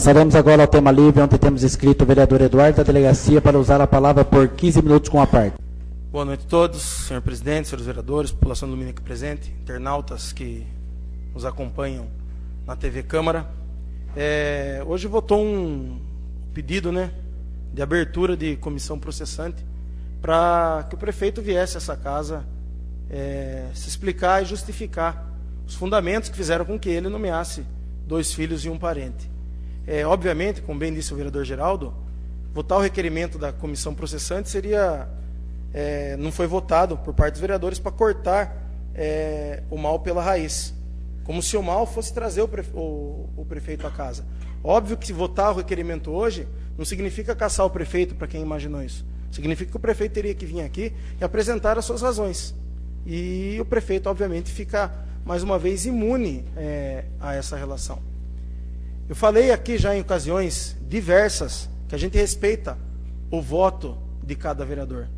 Passaremos agora ao tema livre, onde temos inscrito o vereador Eduardo da delegacia para usar a palavra por 15 minutos com a parte. Boa noite a todos, senhor presidente, senhores vereadores, população do Domínio aqui presente, internautas que nos acompanham na TV Câmara. Hoje votou um pedido, de abertura de comissão processante para que o prefeito viesse a essa casa se explicar e justificar os fundamentos que fizeram com que ele nomeasse 2 filhos e um parente. Obviamente, como bem disse o vereador Geraldo, votar o requerimento da comissão processante seria... não foi votado por parte dos vereadores para cortar o mal pela raiz, como se o mal fosse trazer o prefeito à casa. Óbvio que votar o requerimento hoje não significa caçar o prefeito, para quem imaginou isso. Significa que o prefeito teria que vir aqui e apresentar as suas razões. E o prefeito, obviamente, fica, mais uma vez, imune a essa relação. Eu falei aqui já em ocasiões diversas que a gente respeita o voto de cada vereador.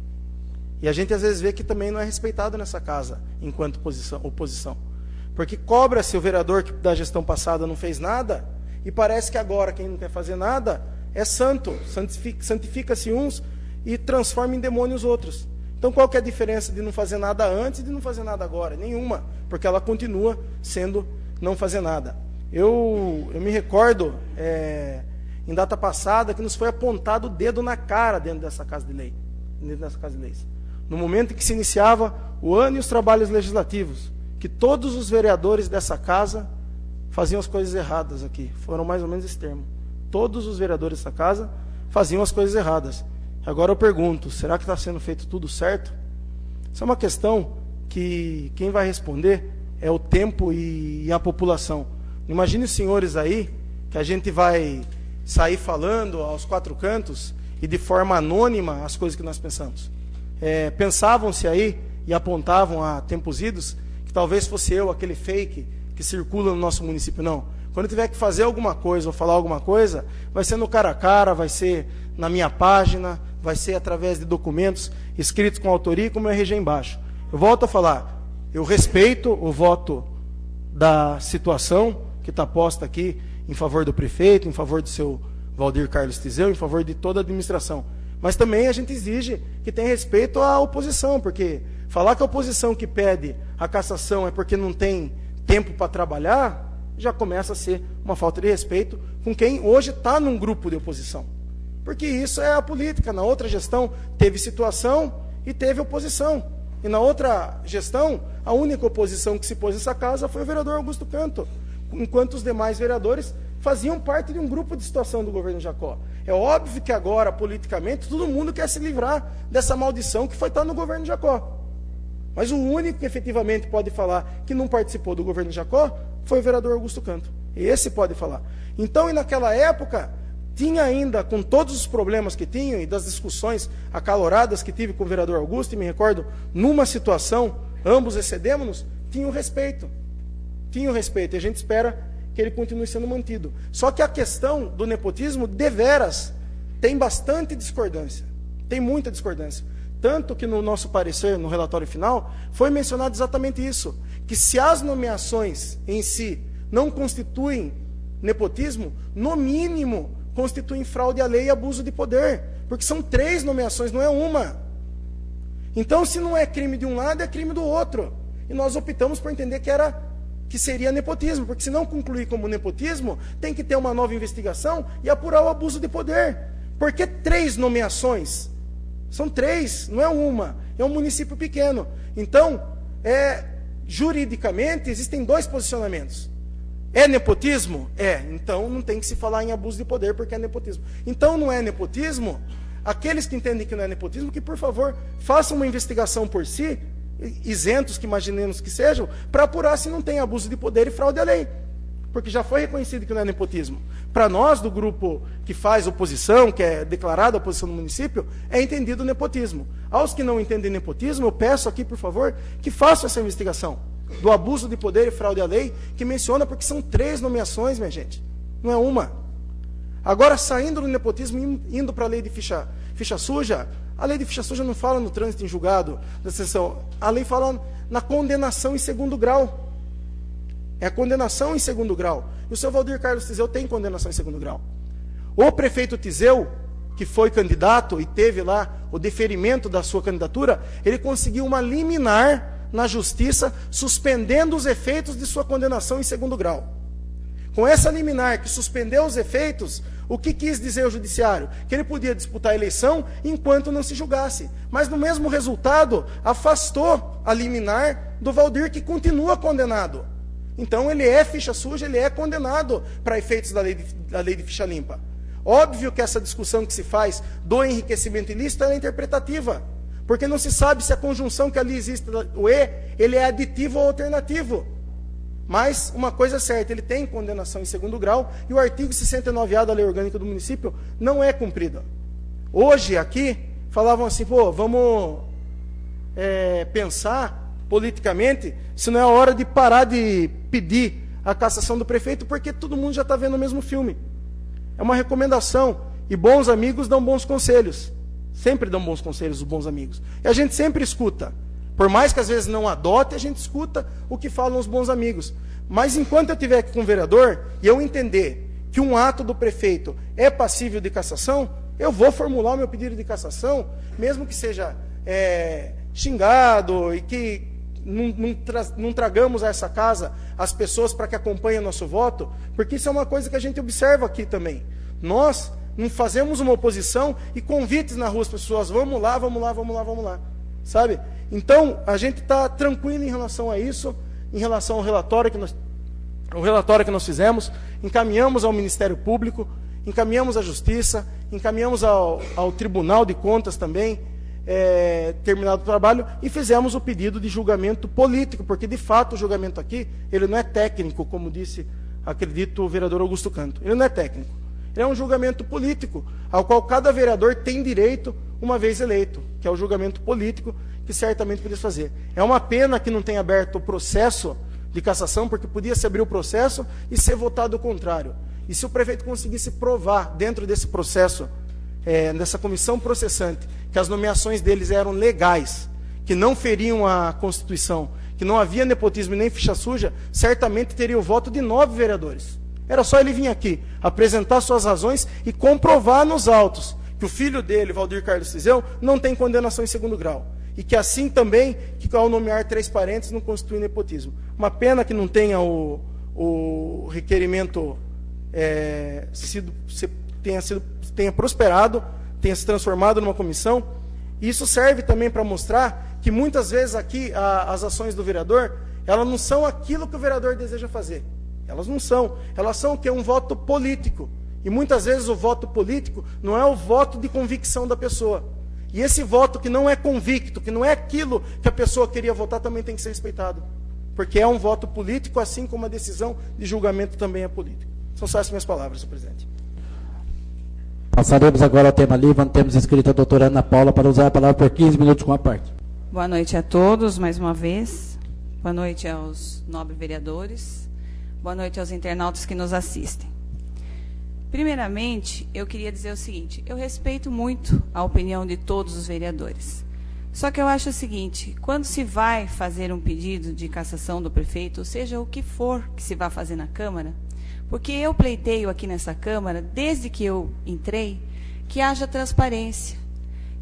E a gente às vezes vê que também não é respeitado nessa casa, enquanto oposição. Porque cobra-se o vereador que da gestão passada não fez nada, e parece que agora quem não quer fazer nada é santo, santifica-se uns e transforma em demônio os outros. Então qual que é a diferença de não fazer nada antes e de não fazer nada agora? Nenhuma, porque ela continua sendo não fazer nada. Eu me recordo, em data passada, que nos foi apontado o dedo na cara dentro dessa casa de lei, dentro dessa casa de leis. No momento em que se iniciava o ano e os trabalhos legislativos, que todos os vereadores dessa casa faziam as coisas erradas aqui. Foram mais ou menos esse termo. Todos os vereadores dessa casa faziam as coisas erradas. Agora eu pergunto, será que está sendo feito tudo certo? Isso é uma questão que quem vai responder é o tempo e a população. Imagine os senhores aí, que a gente vai sair falando aos 4 cantos e de forma anônima as coisas que nós pensamos. Pensavam-se aí e apontavam a tempos idos que talvez fosse eu, aquele fake que circula no nosso município. Não. Quando tiver que fazer alguma coisa ou falar alguma coisa, vai ser no cara a cara, vai ser na minha página, vai ser através de documentos escritos com autoria e com o meu RG embaixo. Eu volto a falar, eu respeito o voto da situação que está posta aqui em favor do prefeito, em favor do seu Valdir Carlos Tizeu, em favor de toda a administração. Mas também a gente exige que tenha respeito à oposição, porque falar que a oposição que pede a cassação é porque não tem tempo para trabalhar, já começa a ser uma falta de respeito com quem hoje está num grupo de oposição. Porque isso é a política. Na outra gestão teve situação e teve oposição. E na outra gestão, a única oposição que se pôs nessa casa foi o vereador Augusto Canto, enquanto os demais vereadores faziam parte de um grupo de situação do governo Jacó. É óbvio que agora, politicamente, todo mundo quer se livrar dessa maldição que foi estar no governo Jacó. Mas o único que efetivamente pode falar que não participou do governo Jacó foi o vereador Augusto Canto. Esse pode falar. Então, e naquela época, tinha ainda, com todos os problemas que tinham e das discussões acaloradas que tive com o vereador Augusto, e me recordo, numa situação, ambos excedemos-nos, tinha o respeito. Tinha o respeito, e a gente espera que ele continue sendo mantido. Só que a questão do nepotismo, deveras, tem bastante discordância. Tem muita discordância. Tanto que no nosso parecer, no relatório final, foi mencionado exatamente isso. Que se as nomeações em si não constituem nepotismo, no mínimo constituem fraude à lei e abuso de poder. Porque são 3 nomeações, não é uma. Então, se não é crime de um lado, é crime do outro. E nós optamos por entender que seria nepotismo, porque se não concluir como nepotismo, tem que ter uma nova investigação e apurar o abuso de poder. Por que 3 nomeações? São 3, não é uma. É um município pequeno. Então, juridicamente, existem 2 posicionamentos. É nepotismo? Então não tem que se falar em abuso de poder, porque é nepotismo. Então não é nepotismo? Aqueles que entendem que não é nepotismo, que por favor, façam uma investigação por si, isentos que imaginemos que sejam, para apurar se não tem abuso de poder e fraude à lei. Porque já foi reconhecido que não é nepotismo. Para nós, do grupo que faz oposição, que é declarada oposição no município, é entendido nepotismo. Aos que não entendem nepotismo, eu peço aqui, por favor, que façam essa investigação do abuso de poder e fraude à lei, que menciona, porque são 3 nomeações, minha gente, não é uma. Agora, saindo do nepotismo, indo para a lei de ficha suja, a lei de ficha suja não fala no trânsito em julgado da sessão, a lei fala na condenação em 2º grau. É a condenação em segundo grau. E o seu Valdir Carlos Tiseu tem condenação em segundo grau. O prefeito Tiseu, que foi candidato e teve lá o deferimento da sua candidatura, ele conseguiu uma liminar na justiça, suspendendo os efeitos de sua condenação em segundo grau. Com essa liminar que suspendeu os efeitos, o que quis dizer o judiciário? Que ele podia disputar a eleição enquanto não se julgasse. Mas no mesmo resultado, afastou a liminar do Valdir, que continua condenado. Então ele é ficha suja, ele é condenado para efeitos da lei de ficha limpa. Óbvio que essa discussão que se faz do enriquecimento ilícito é interpretativa, porque não se sabe se a conjunção que ali existe, o E, ele é aditivo ou alternativo. Mas uma coisa é certa, ele tem condenação em segundo grau e o artigo 69A da Lei Orgânica do Município não é cumprido. Hoje, aqui, falavam assim, vamos pensar politicamente se não é a hora de parar de pedir a cassação do prefeito, porque todo mundo já está vendo o mesmo filme. É uma recomendação, e bons amigos dão bons conselhos. Sempre dão bons conselhos os bons amigos. E a gente sempre escuta. Por mais que às vezes não adote, a gente escuta o que falam os bons amigos. Mas enquanto eu estiver aqui com o vereador, e eu entender que um ato do prefeito é passível de cassação, eu vou formular o meu pedido de cassação, mesmo que seja xingado e que não tragamos a essa casa as pessoas para que acompanhem o nosso voto, porque isso é uma coisa que a gente observa aqui também. Nós não fazemos uma oposição e convites na rua às pessoas, vamos lá, vamos lá, vamos lá, vamos lá. Sabe? Então, a gente está tranquilo em relação a isso, em relação ao relatório que nós fizemos, encaminhamos ao Ministério Público, encaminhamos à Justiça, encaminhamos ao Tribunal de Contas também, terminado o trabalho, e fizemos o pedido de julgamento político, porque de fato o julgamento aqui, ele não é técnico, como disse, acredito, o vereador Augusto Canto. Ele não é técnico. Ele é um julgamento político, ao qual cada vereador tem direito uma vez eleito, que é o julgamento político, que certamente podia fazer. É uma pena que não tenha aberto o processo de cassação, porque podia se abrir o processo e ser votado o contrário. E se o prefeito conseguisse provar, dentro desse processo, dessa comissão processante, que as nomeações deles eram legais, que não feriam a Constituição, que não havia nepotismo e nem ficha suja, certamente teria o voto de 9 vereadores. Era só ele vir aqui, apresentar suas razões e comprovar nos autos que o filho dele, Valdir Carlos Tiseu, não tem condenação em segundo grau. E que assim também, que ao nomear 3 parentes, não constitui nepotismo. Uma pena que não tenha o requerimento tenha prosperado, tenha se transformado numa comissão. E isso serve também para mostrar que muitas vezes aqui as ações do vereador, elas não são aquilo que o vereador deseja fazer. Elas não são. Elas são o quê? Um voto político. E muitas vezes o voto político não é o voto de convicção da pessoa. E esse voto que não é convicto, que não é aquilo que a pessoa queria votar, também tem que ser respeitado. Porque é um voto político, assim como a decisão de julgamento também é política. São só essas minhas palavras, senhor presidente. Passaremos agora ao tema livre, onde temos inscrita a doutora Ana Paula para usar a palavra por 15 minutos com a parte. Boa noite a todos, mais uma vez. Boa noite aos nobres vereadores. Boa noite aos internautas que nos assistem. Primeiramente, eu queria dizer o seguinte, eu respeito muito a opinião de todos os vereadores. Só que eu acho o seguinte, quando se vai fazer um pedido de cassação do prefeito, ou seja, o que for que se vá fazer na Câmara, porque eu pleiteio aqui nessa Câmara, desde que eu entrei, que haja transparência,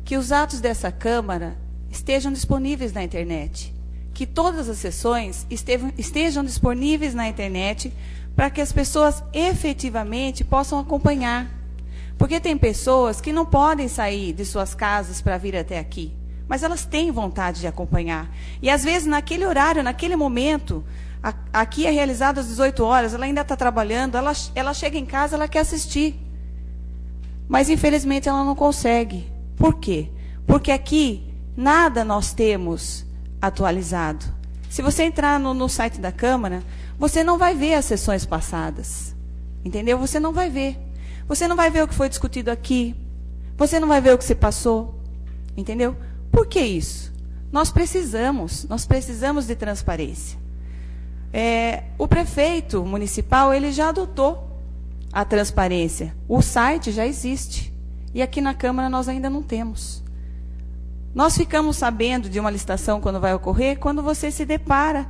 que os atos dessa Câmara estejam disponíveis na internet, que todas as sessões estejam disponíveis na internet para que as pessoas efetivamente possam acompanhar. Porque tem pessoas que não podem sair de suas casas para vir até aqui, mas elas têm vontade de acompanhar. E às vezes naquele horário, naquele momento, aqui é realizado às 18 horas, ela ainda está trabalhando, ela chega em casa, ela quer assistir. Mas infelizmente ela não consegue. Por quê? Porque aqui nada nós temos atualizado. Se você entrar no site da Câmara, você não vai ver as sessões passadas. Entendeu? Você não vai ver. Você não vai ver o que foi discutido aqui. Você não vai ver o que se passou. Entendeu? Por que isso? Nós precisamos de transparência. O prefeito municipal, ele já adotou a transparência. O site já existe. E aqui na Câmara nós ainda não temos. Nós ficamos sabendo de uma licitação quando vai ocorrer, quando você se depara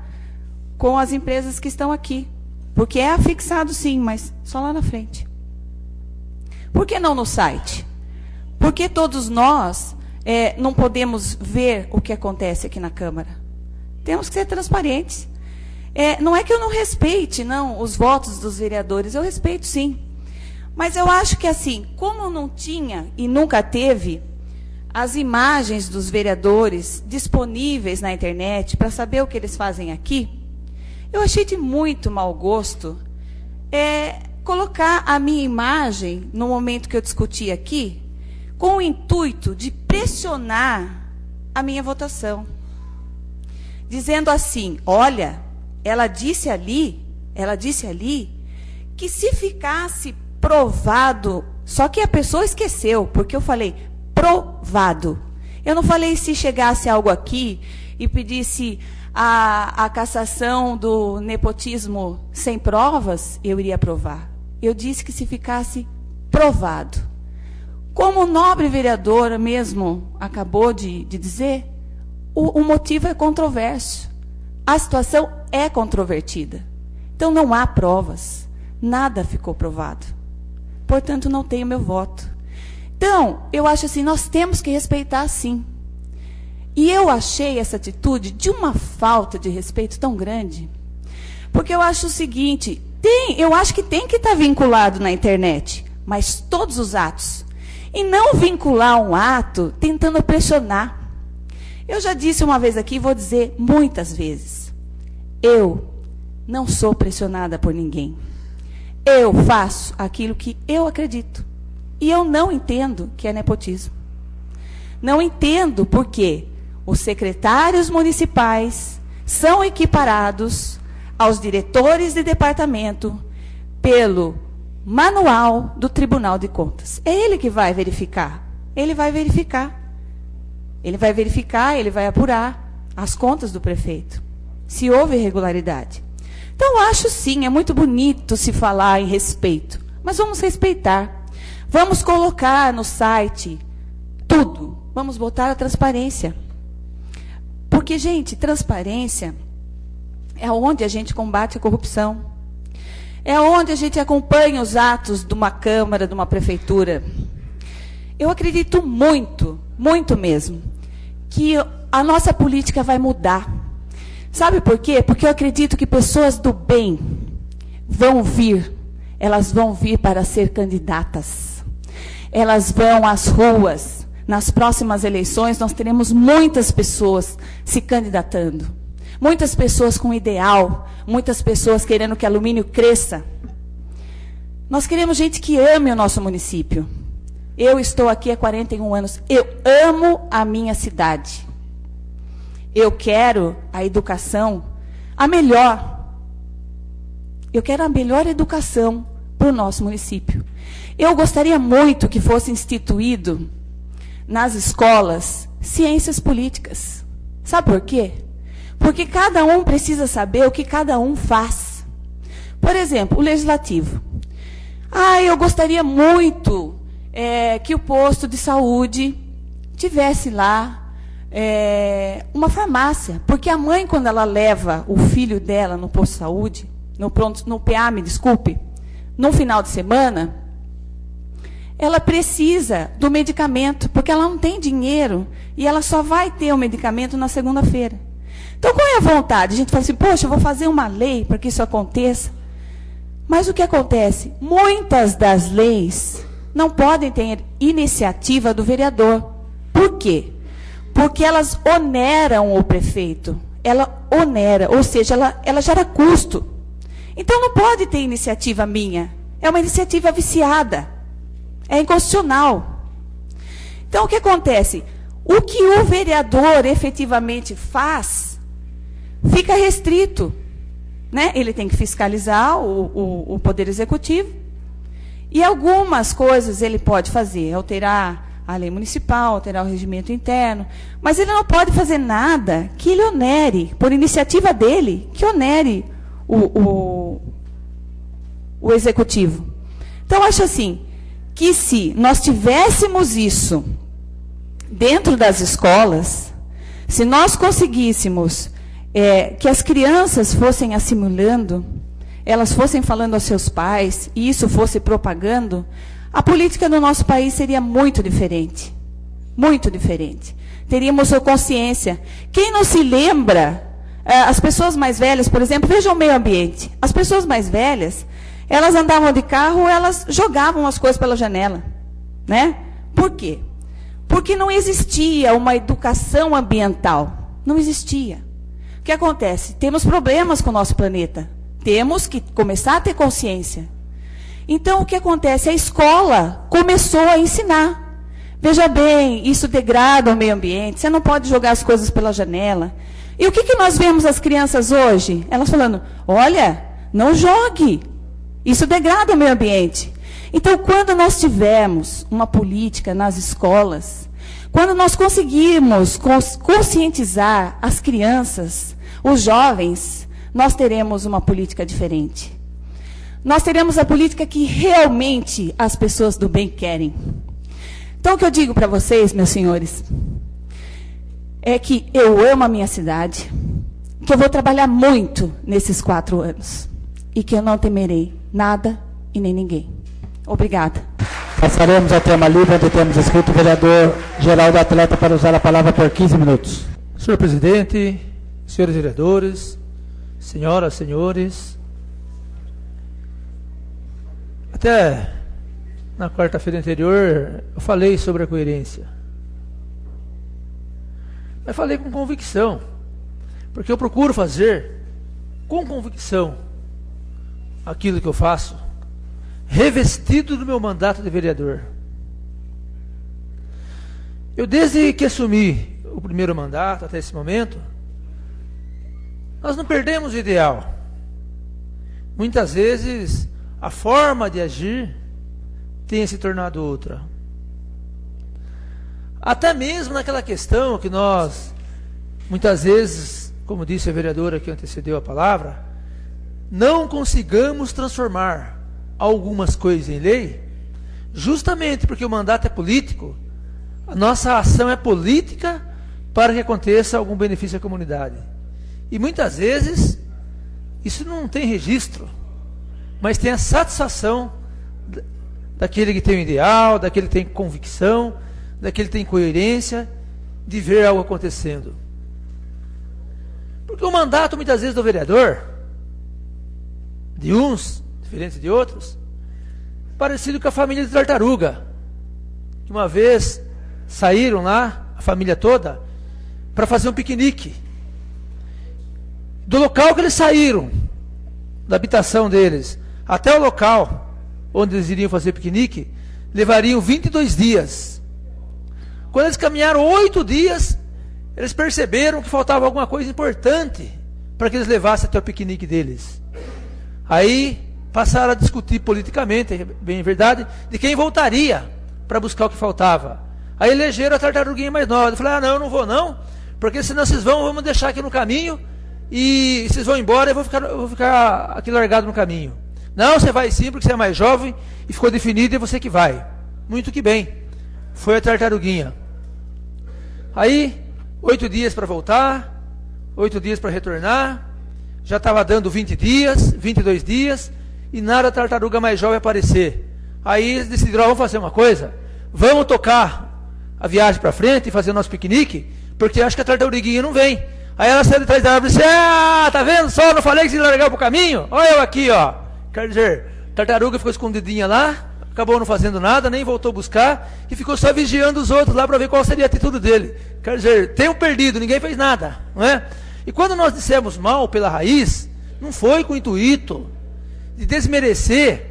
com as empresas que estão aqui. Porque é afixado sim, mas só lá na frente. Por que não no site? Porque todos nós não podemos ver o que acontece aqui na Câmara. Temos que ser transparentes. Não é que eu não respeite, não, os votos dos vereadores, eu respeito sim. Mas eu acho que assim, como não tinha e nunca teve as imagens dos vereadores disponíveis na internet para saber o que eles fazem aqui, eu achei de muito mau gosto colocar a minha imagem no momento que eu discuti aqui, com o intuito de pressionar a minha votação. Dizendo assim, olha, ela disse ali que se ficasse provado, só que a pessoa esqueceu, porque eu falei provado. Eu não falei se chegasse algo aqui e pedisse a cassação do nepotismo sem provas, eu iria aprovar. Eu disse que se ficasse provado. Como o nobre vereador mesmo acabou de dizer, o motivo é controverso. A situação é controvertida. Então não há provas. Nada ficou provado. Portanto, não tenho meu voto. Então, eu acho assim, nós temos que respeitar sim. E eu achei essa atitude de uma falta de respeito tão grande. Porque eu acho o seguinte, eu acho que tem que estar vinculado na internet, mas todos os atos. E não vincular um ato tentando pressionar. Eu já disse uma vez aqui e vou dizer muitas vezes. Eu não sou pressionada por ninguém. Eu faço aquilo que eu acredito. E eu não entendo que é nepotismo. Não entendo por que os secretários municipais são equiparados aos diretores de departamento pelo manual do Tribunal de Contas. É ele que vai verificar. Ele vai verificar. Ele vai verificar, ele vai apurar as contas do prefeito, se houve irregularidade. Então, acho sim, é muito bonito se falar em respeito, mas vamos respeitar. Vamos colocar no site tudo. Vamos botar a transparência. Porque, gente, transparência é onde a gente combate a corrupção. É onde a gente acompanha os atos de uma Câmara, de uma Prefeitura. Eu acredito muito, muito mesmo, que a nossa política vai mudar. Sabe por quê? Porque eu acredito que pessoas do bem vão vir. Elas vão vir para ser candidatas. Elas vão às ruas. Nas próximas eleições, nós teremos muitas pessoas se candidatando. Muitas pessoas com ideal. Muitas pessoas querendo que Alumínio cresça. Nós queremos gente que ame o nosso município. Eu estou aqui há 41 anos. Eu amo a minha cidade. Eu quero a educação, a melhor. Eu quero a melhor educação para o nosso município. Eu gostaria muito que fosse instituído nas escolas ciências políticas. Sabe por quê? Porque cada um precisa saber o que cada um faz. Por exemplo, o legislativo. Eu gostaria muito que o posto de saúde tivesse lá uma farmácia. Porque a mãe, quando ela leva o filho dela no posto de saúde, no PA, me desculpe, no final de semana, ela precisa do medicamento, porque ela não tem dinheiro e ela só vai ter o medicamento na segunda-feira. Então, qual é a vontade? A gente fala assim, poxa, eu vou fazer uma lei para que isso aconteça. Mas o que acontece? Muitas das leis não podem ter iniciativa do vereador. Por quê? Porque elas oneram o prefeito. Ela onera, ou seja, ela gera custo. Então, não pode ter iniciativa minha. É uma iniciativa viciada. É inconstitucional. Então, o que acontece? O que o vereador efetivamente faz, fica restrito. Né? Ele tem que fiscalizar o Poder Executivo. E algumas coisas ele pode fazer, alterar a lei municipal, alterar o regimento interno, mas ele não pode fazer nada que ele onere, por iniciativa dele, que onere o Executivo. Então, acho assim, que se nós tivéssemos isso dentro das escolas, se nós conseguíssemos que as crianças fossem assimilando, elas fossem falando aos seus pais, e isso fosse propagando, a política no nosso país seria muito diferente. Muito diferente. Teríamos a consciência. Quem não se lembra, as pessoas mais velhas, por exemplo, vejam o meio ambiente. As pessoas mais velhas, elas andavam de carro, elas jogavam as coisas pela janela. Né? Por quê? Porque não existia uma educação ambiental. Não existia. O que acontece? Temos problemas com o nosso planeta. Temos que começar a ter consciência. Então, o que acontece? A escola começou a ensinar. Veja bem, isso degrada o meio ambiente, você não pode jogar as coisas pela janela. E o que nós vemos as crianças hoje? Elas falando, olha, não jogue, isso degrada o meio ambiente. Então, quando nós tivermos uma política nas escolas, quando nós conseguirmos conscientizar as crianças, os jovens, nós teremos uma política diferente. Nós teremos a política que realmente as pessoas do bem querem. Então, o que eu digo para vocês, meus senhores, é que eu amo a minha cidade, que eu vou trabalhar muito nesses 4 anos, e que eu não temerei nada e nem ninguém. Obrigada. Passaremos ao tema livre, onde temos escrito o vereador Geraldo Atleta para usar a palavra por 15 minutos. Senhor presidente, senhores vereadores, senhoras, senhores, até na quarta-feira anterior eu falei sobre a coerência. Mas falei com convicção, porque eu procuro fazer com convicção aquilo que eu faço, revestido do meu mandato de vereador. Eu, desde que assumi o primeiro mandato até esse momento, nós não perdemos o ideal. Muitas vezes a forma de agir tem se tornado outra. Até mesmo naquela questão que nós, muitas vezes, como disse a vereadora que antecedeu a palavra, não consigamos transformar algumas coisas em lei, justamente porque o mandato é político, a nossa ação é política para que aconteça algum benefício à comunidade. E muitas vezes, isso não tem registro, mas tem a satisfação daquele que tem o ideal, daquele que tem convicção, daquele que tem coerência de ver algo acontecendo. Porque o mandato, muitas vezes, do vereador, de uns, diferente de outros, parecido com a família de Tartaruga, que uma vez saíram lá, a família toda, para fazer um piquenique. Do local que eles saíram, da habitação deles, até o local onde eles iriam fazer piquenique, levariam 22 dias. Quando eles caminharam 8 dias, eles perceberam que faltava alguma coisa importante para que eles levassem até o piquenique deles. Aí passaram a discutir politicamente, bem verdade, de quem voltaria para buscar o que faltava. Aí elegeram a tartaruguinha mais nova. Eu falei, não, eu não vou não, porque senão vocês vamos deixar aqui no caminho, e vocês vão embora e eu vou ficar aqui largado no caminho. Não, você vai sim, porque você é mais jovem, e ficou definido, é você que vai. Muito que bem. Foi a tartaruguinha. Aí, 8 dias para voltar, 8 dias para retornar, já estava dando 20 dias, 22 dias, e nada a tartaruga mais jovem aparecer. Aí eles decidiram, vamos fazer uma coisa, vamos tocar a viagem para frente e fazer o nosso piquenique, porque acho que a tartaruguinha não vem. Aí ela saiu de trás da árvore e disse, tá vendo só, não falei que se largar pro caminho? Olha eu aqui, ó. Quer dizer, a tartaruga ficou escondidinha lá, acabou não fazendo nada, nem voltou buscar, e ficou só vigiando os outros lá para ver qual seria a atitude dele. Quer dizer, tempo perdido, ninguém fez nada, não é? E quando nós dissemos mal pela raiz, não foi com o intuito de desmerecer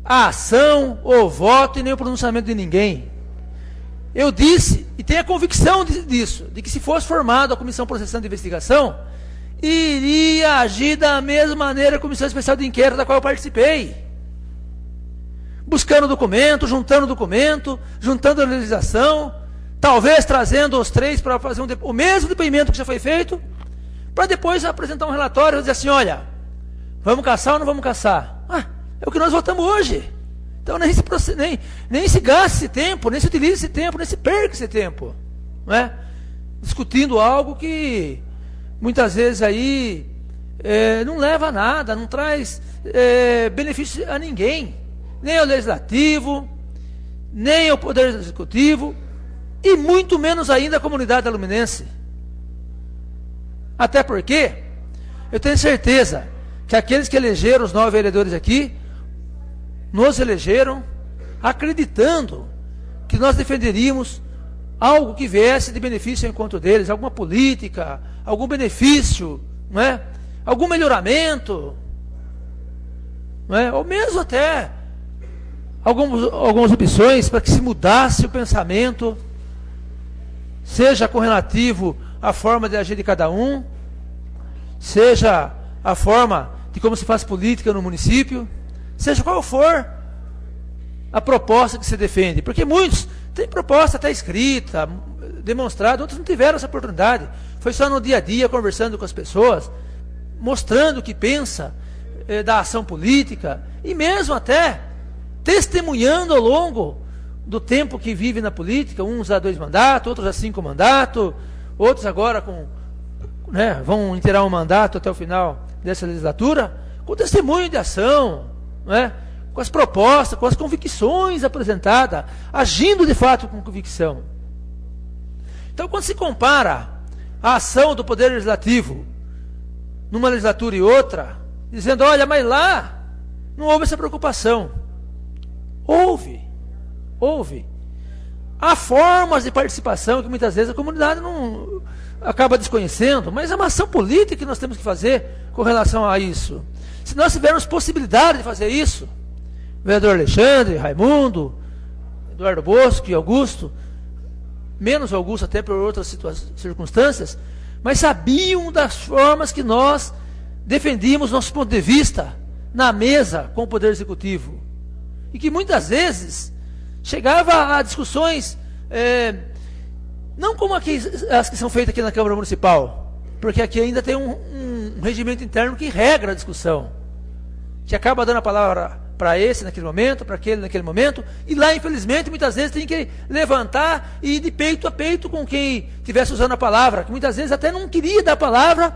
a ação, o voto e nem o pronunciamento de ninguém. Eu disse, e tenho a convicção disso, de que se fosse formada a Comissão Processante de Investigação, iria agir da mesma maneira a Comissão Especial de Inquérito da qual eu participei. Buscando documento, juntando a legislação, talvez trazendo os 3 para fazer o mesmo depoimento que já foi feito, para depois apresentar um relatório e dizer assim, olha, vamos caçar ou não vamos caçar? É o que nós votamos hoje. Então nem se gaste esse tempo, nem se utilize esse tempo, nem se perca esse tempo, não é? Discutindo algo que muitas vezes aí não leva a nada, não traz benefício a ninguém, nem ao legislativo, nem ao poder executivo, e muito menos ainda a comunidade aluminense. Até porque eu tenho certeza que aqueles que elegeram os 9 vereadores aqui, nos elegeram acreditando que nós defenderíamos algo que viesse de benefício ao encontro deles, alguma política, algum benefício, não é? Algum melhoramento, não é? Ou mesmo até algumas opções para que se mudasse o pensamento, seja correlativo à forma de agir de cada um, seja a forma de como se faz política no município, seja qual for a proposta que se defende, porque muitos têm proposta até escrita, demonstrada, outros não tiveram essa oportunidade, foi só no dia a dia, conversando com as pessoas, mostrando o que pensa da ação política, e mesmo até testemunhando ao longo do tempo que vive na política, uns a 2 mandatos, outros a 5 mandatos, outros agora vão inteirar um mandato até o final dessa legislatura, com testemunho de ação, não é? Com as propostas, com as convicções apresentadas, agindo de fato com convicção. Então, quando se compara a ação do Poder Legislativo numa legislatura e outra, dizendo, olha, mas lá não houve essa preocupação. Houve. Há formas de participação que muitas vezes a comunidade não acaba desconhecendo, mas é uma ação política que nós temos que fazer com relação a isso. Se nós tivermos possibilidade de fazer isso, vereador Alexandre, Raimundo, Eduardo Bosco e Augusto, menos Augusto até por outras circunstâncias, mas sabiam das formas que nós defendíamos nosso ponto de vista na mesa com o Poder Executivo. E que muitas vezes chegava a discussões, não como as que são feitas aqui na Câmara Municipal, porque aqui ainda tem um regimento interno que regra a discussão, que acaba dando a palavra para esse naquele momento, para aquele naquele momento, e lá, infelizmente, muitas vezes tem que levantar e ir de peito a peito com quem estivesse usando a palavra, que muitas vezes até não queria dar a palavra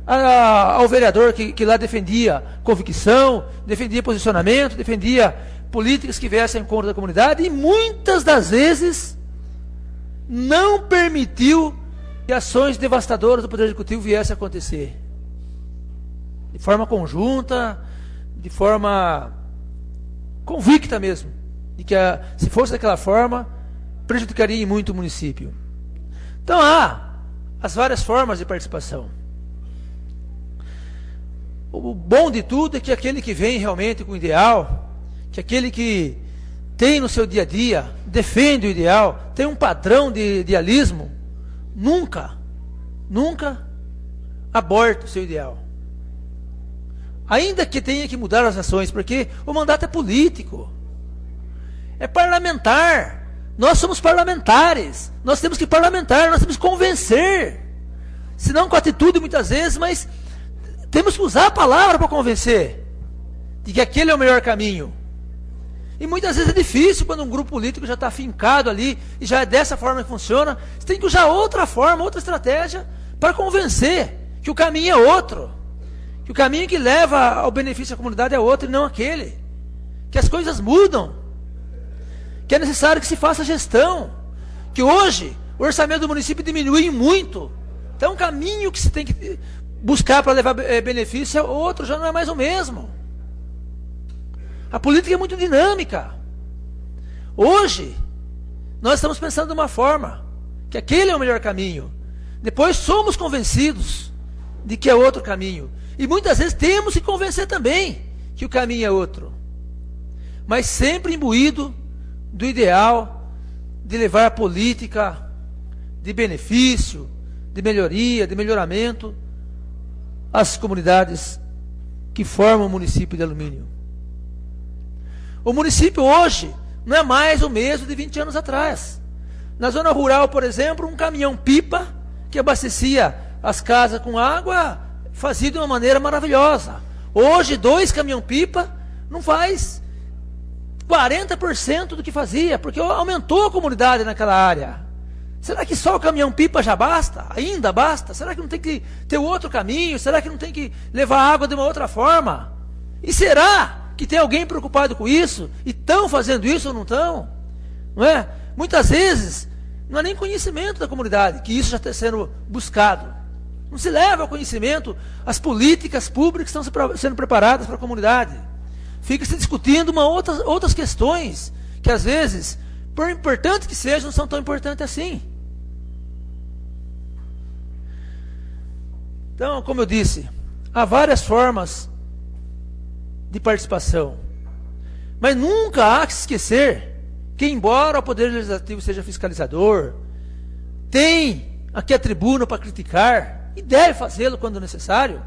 ao vereador que lá defendia convicção, defendia posicionamento, defendia políticas que viessem em conta da comunidade, e muitas das vezes não permitiu que ações devastadoras do Poder Executivo viessem a acontecer. De forma conjunta, de forma convicta mesmo, de que se fosse daquela forma, prejudicaria muito o município. Então há as várias formas de participação. O bom de tudo é que aquele que vem realmente com o ideal, que aquele que tem no seu dia a dia, defende o ideal, tem um padrão de idealismo, nunca aborta o seu ideal. Ainda que tenha que mudar as ações, porque o mandato é político, é parlamentar, nós somos parlamentares, nós temos que parlamentar, nós temos que convencer, se não com atitude muitas vezes, mas temos que usar a palavra para convencer de que aquele é o melhor caminho. E muitas vezes é difícil quando um grupo político já está afincado ali, e já é dessa forma que funciona, você tem que usar outra forma, outra estratégia, para convencer que o caminho é outro, que o caminho que leva ao benefício da comunidade é outro e não aquele, que as coisas mudam, que é necessário que se faça gestão, que hoje o orçamento do município diminui muito, então o caminho que se tem que buscar para levar benefício é outro, já não é mais o mesmo. A política é muito dinâmica. Hoje, nós estamos pensando de uma forma, que aquele é o melhor caminho. Depois somos convencidos de que é outro caminho. E muitas vezes temos que convencer também que o caminho é outro. Mas sempre imbuído do ideal de levar a política de benefício, de melhoria, de melhoramento às comunidades que formam o município de Alumínio. O município hoje não é mais o mesmo de 20 anos atrás. Na zona rural, por exemplo, um caminhão-pipa que abastecia as casas com água fazia de uma maneira maravilhosa. Hoje, 2 caminhão-pipa não faz 40% do que fazia, porque aumentou a comunidade naquela área. Será que só o caminhão-pipa já basta? Ainda basta? Será que não tem que ter outro caminho? Será que não tem que levar água de uma outra forma? E será que tem alguém preocupado com isso? E estão fazendo isso ou não estão? Não é? Muitas vezes, não há nem conhecimento da comunidade, que isso já está sendo buscado. Não se leva ao conhecimento as políticas públicas que estão sendo preparadas para a comunidade. Fica-se discutindo outras questões, que às vezes, por importantes que sejam, não são tão importantes assim. Então, como eu disse, há várias formas de participação. Mas nunca há que se esquecer que, embora o Poder Legislativo seja fiscalizador, tem aqui a tribuna para criticar, e deve fazê-lo quando necessário,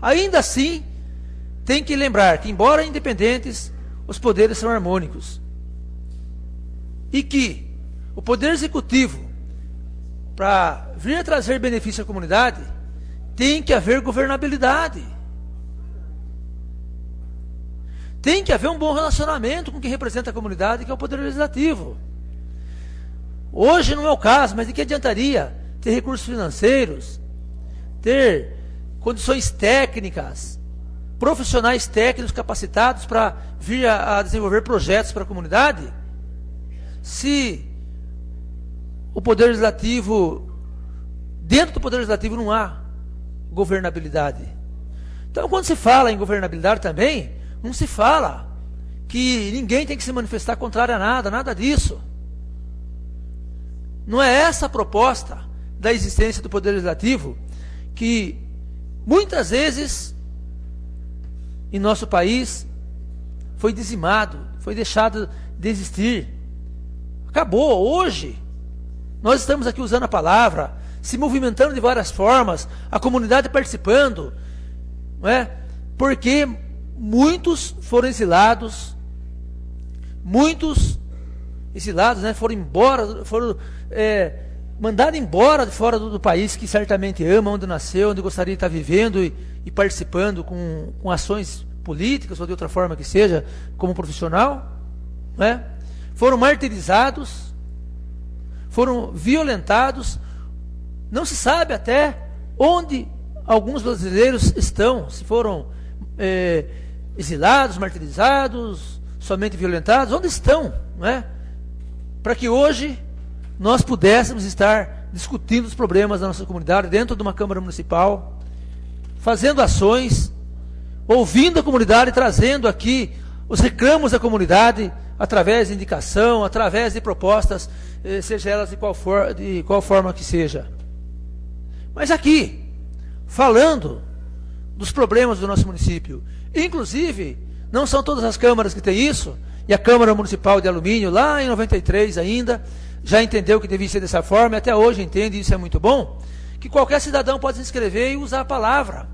ainda assim, tem que lembrar que, embora independentes, os poderes são harmônicos. E que o Poder Executivo, para vir a trazer benefício à comunidade, tem que haver governabilidade. Tem que haver um bom relacionamento com quem representa a comunidade, que é o Poder Legislativo. Hoje não é o caso, mas de que adiantaria ter recursos financeiros, ter condições técnicas, profissionais técnicos capacitados para vir a desenvolver projetos para a comunidade, se o Poder Legislativo, dentro do Poder Legislativo não há governabilidade. Então, quando se fala em governabilidade também, não se fala que ninguém tem que se manifestar contrário a nada, nada disso. Não é essa a proposta da existência do Poder Legislativo, que muitas vezes em nosso país foi dizimado, foi deixado de existir. Acabou. Hoje nós estamos aqui usando a palavra, se movimentando de várias formas, a comunidade participando, não é? Porque muitos foram exilados, né, foram embora, foram mandados embora de fora do país que certamente ama, onde nasceu, onde gostaria de estar vivendo e participando com ações políticas ou de outra forma que seja, como profissional, né? Foram martirizados, foram violentados. Não se sabe até onde alguns brasileiros estão, se foram exilados, martirizados, somente violentados, onde estão, não é? Para que hoje nós pudéssemos estar discutindo os problemas da nossa comunidade dentro de uma Câmara Municipal, fazendo ações, ouvindo a comunidade, trazendo aqui os reclamos da comunidade, através de indicação, através de propostas, seja elas de qual forma que seja. Mas aqui, falando dos problemas do nosso município, inclusive, não são todas as câmaras que têm isso, e a Câmara Municipal de Alumínio, lá em 93 ainda, já entendeu que devia ser dessa forma, e até hoje entende, e isso é muito bom, que qualquer cidadão pode se inscrever e usar a palavra,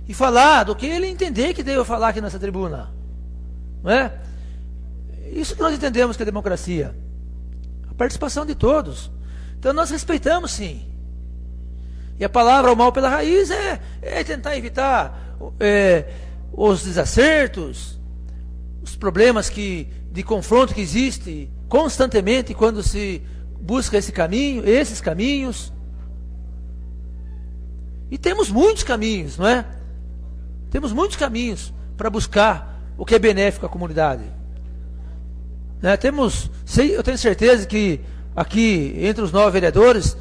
e falar do que ele entender que deve falar aqui nessa tribuna. Não é? Isso que nós entendemos que é democracia. A participação de todos. Então nós respeitamos sim. E a palavra, o mal pela raiz, é tentar evitar os desacertos, os problemas de confronto que existe constantemente quando se busca esses caminhos. E temos muitos caminhos, não é? Temos muitos caminhos para buscar o que é benéfico à comunidade. Né? Eu tenho certeza que aqui, entre os 9 vereadores,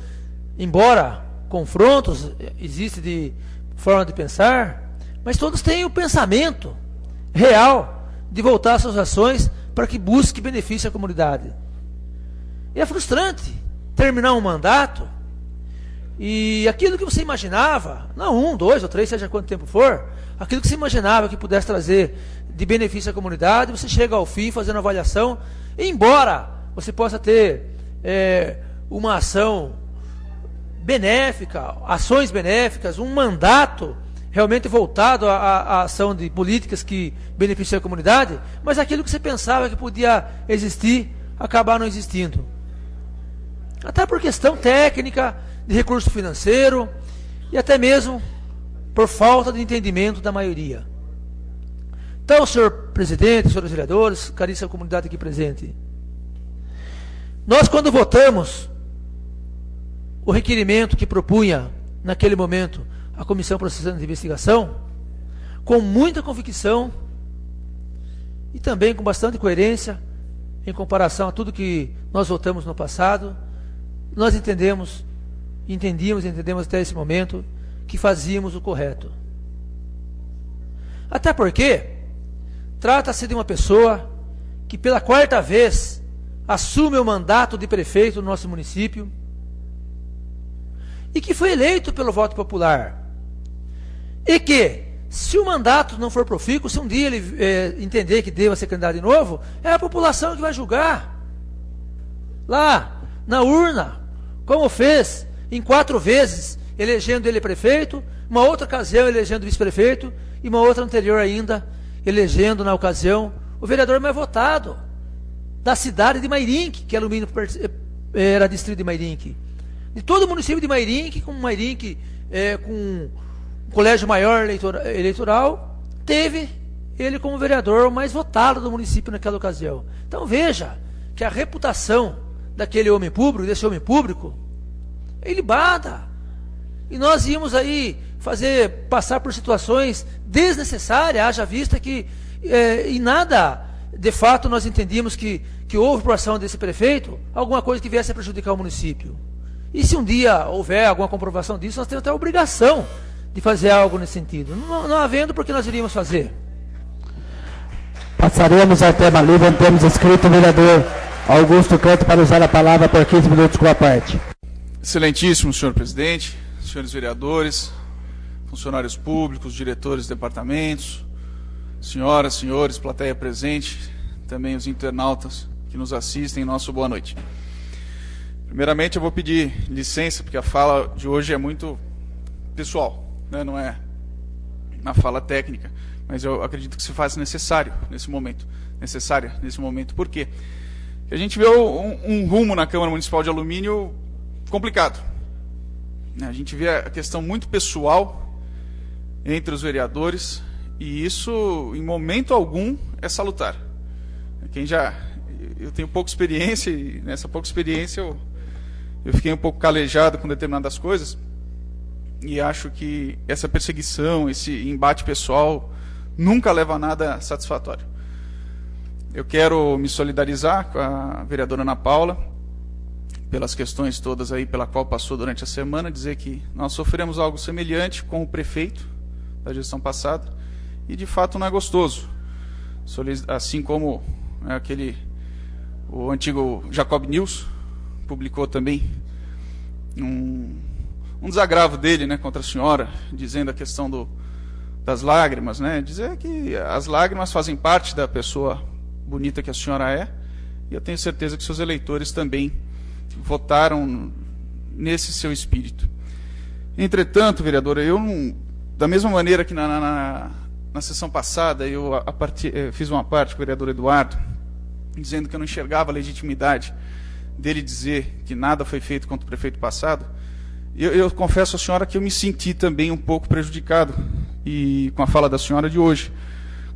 embora confrontos existem de forma de pensar, mas todos têm o pensamento real de voltar às suas ações para que busque benefício à comunidade. E é frustrante terminar um mandato e aquilo que você imaginava, não 1, 2 ou 3, seja quanto tempo for, aquilo que você imaginava que pudesse trazer de benefício à comunidade, você chega ao fim fazendo avaliação, embora você possa ter uma ação benéfica, ações benéficas, um mandato realmente voltado à ação de políticas que beneficiam a comunidade, mas aquilo que você pensava que podia existir, acabar não existindo. Até por questão técnica, de recurso financeiro, e até mesmo por falta de entendimento da maioria. Então, senhor presidente, senhores vereadores, caríssima comunidade aqui presente, nós quando votamos o requerimento que propunha, naquele momento, a Comissão Processante de Investigação, com muita convicção e também com bastante coerência, em comparação a tudo que nós votamos no passado, nós entendemos até esse momento, que fazíamos o correto. Até porque trata-se de uma pessoa que pela 4ª vez assume o mandato de prefeito do nosso município e que foi eleito pelo voto popular. E que, se o mandato não for profícuo, se um dia ele entender que deva ser candidato de novo, é a população que vai julgar. Lá, na urna, como fez em 4 vezes, elegendo ele prefeito, uma outra ocasião elegendo vice-prefeito, e uma outra anterior ainda, elegendo na ocasião o vereador mais votado da cidade de Mairinque, que Alumínio era distrito de Mairinque. De todo o município de Mairinque, com um colégio maior eleitoral, teve ele como vereador mais votado do município naquela ocasião. Então veja que a reputação daquele homem público, desse homem público, é ilibada. E nós íamos aí passar por situações desnecessárias, haja vista que em nada, de fato, nós entendíamos que houve por ação desse prefeito alguma coisa que viesse a prejudicar o município. E se um dia houver alguma comprovação disso, nós temos até a obrigação de fazer algo nesse sentido. Não havendo, porque nós iríamos fazer. Passaremos ao tema livre, temos escrito o vereador Augusto Canto para usar a palavra por 15 minutos com a parte. Excelentíssimo senhor presidente, senhores vereadores, funcionários públicos, diretores de departamentos, senhoras, senhores, plateia presente, também os internautas que nos assistem, nosso boa noite. Primeiramente eu vou pedir licença, porque a fala de hoje é muito pessoal, né? Não é uma fala técnica, mas eu acredito que se faz necessária nesse momento. Por quê? Porque a gente vê um rumo na Câmara Municipal de Alumínio complicado. A gente vê a questão muito pessoal entre os vereadores, e isso, em momento algum, é salutar. Eu tenho pouca experiência, e nessa pouca experiência eu fiquei um pouco calejado com determinadas coisas, e acho que essa perseguição, esse embate pessoal, nunca leva a nada satisfatório. Eu quero me solidarizar com a vereadora Ana Paula, pelas questões todas aí pela qual passou durante a semana, dizer que nós sofremos algo semelhante com o prefeito da gestão passada, e de fato não é gostoso. Assim como o antigo Jacob News publicou também um desagravo dele, né, contra a senhora, dizendo a questão das lágrimas, né, dizer que as lágrimas fazem parte da pessoa bonita que a senhora é, e eu tenho certeza que seus eleitores também votaram nesse seu espírito. Entretanto, vereadora, da mesma maneira que na sessão passada eu fiz uma parte com o vereador Eduardo, dizendo que eu não enxergava a legitimidade dele dizer que nada foi feito contra o prefeito passado, eu confesso à senhora que eu me senti também um pouco prejudicado com a fala da senhora de hoje.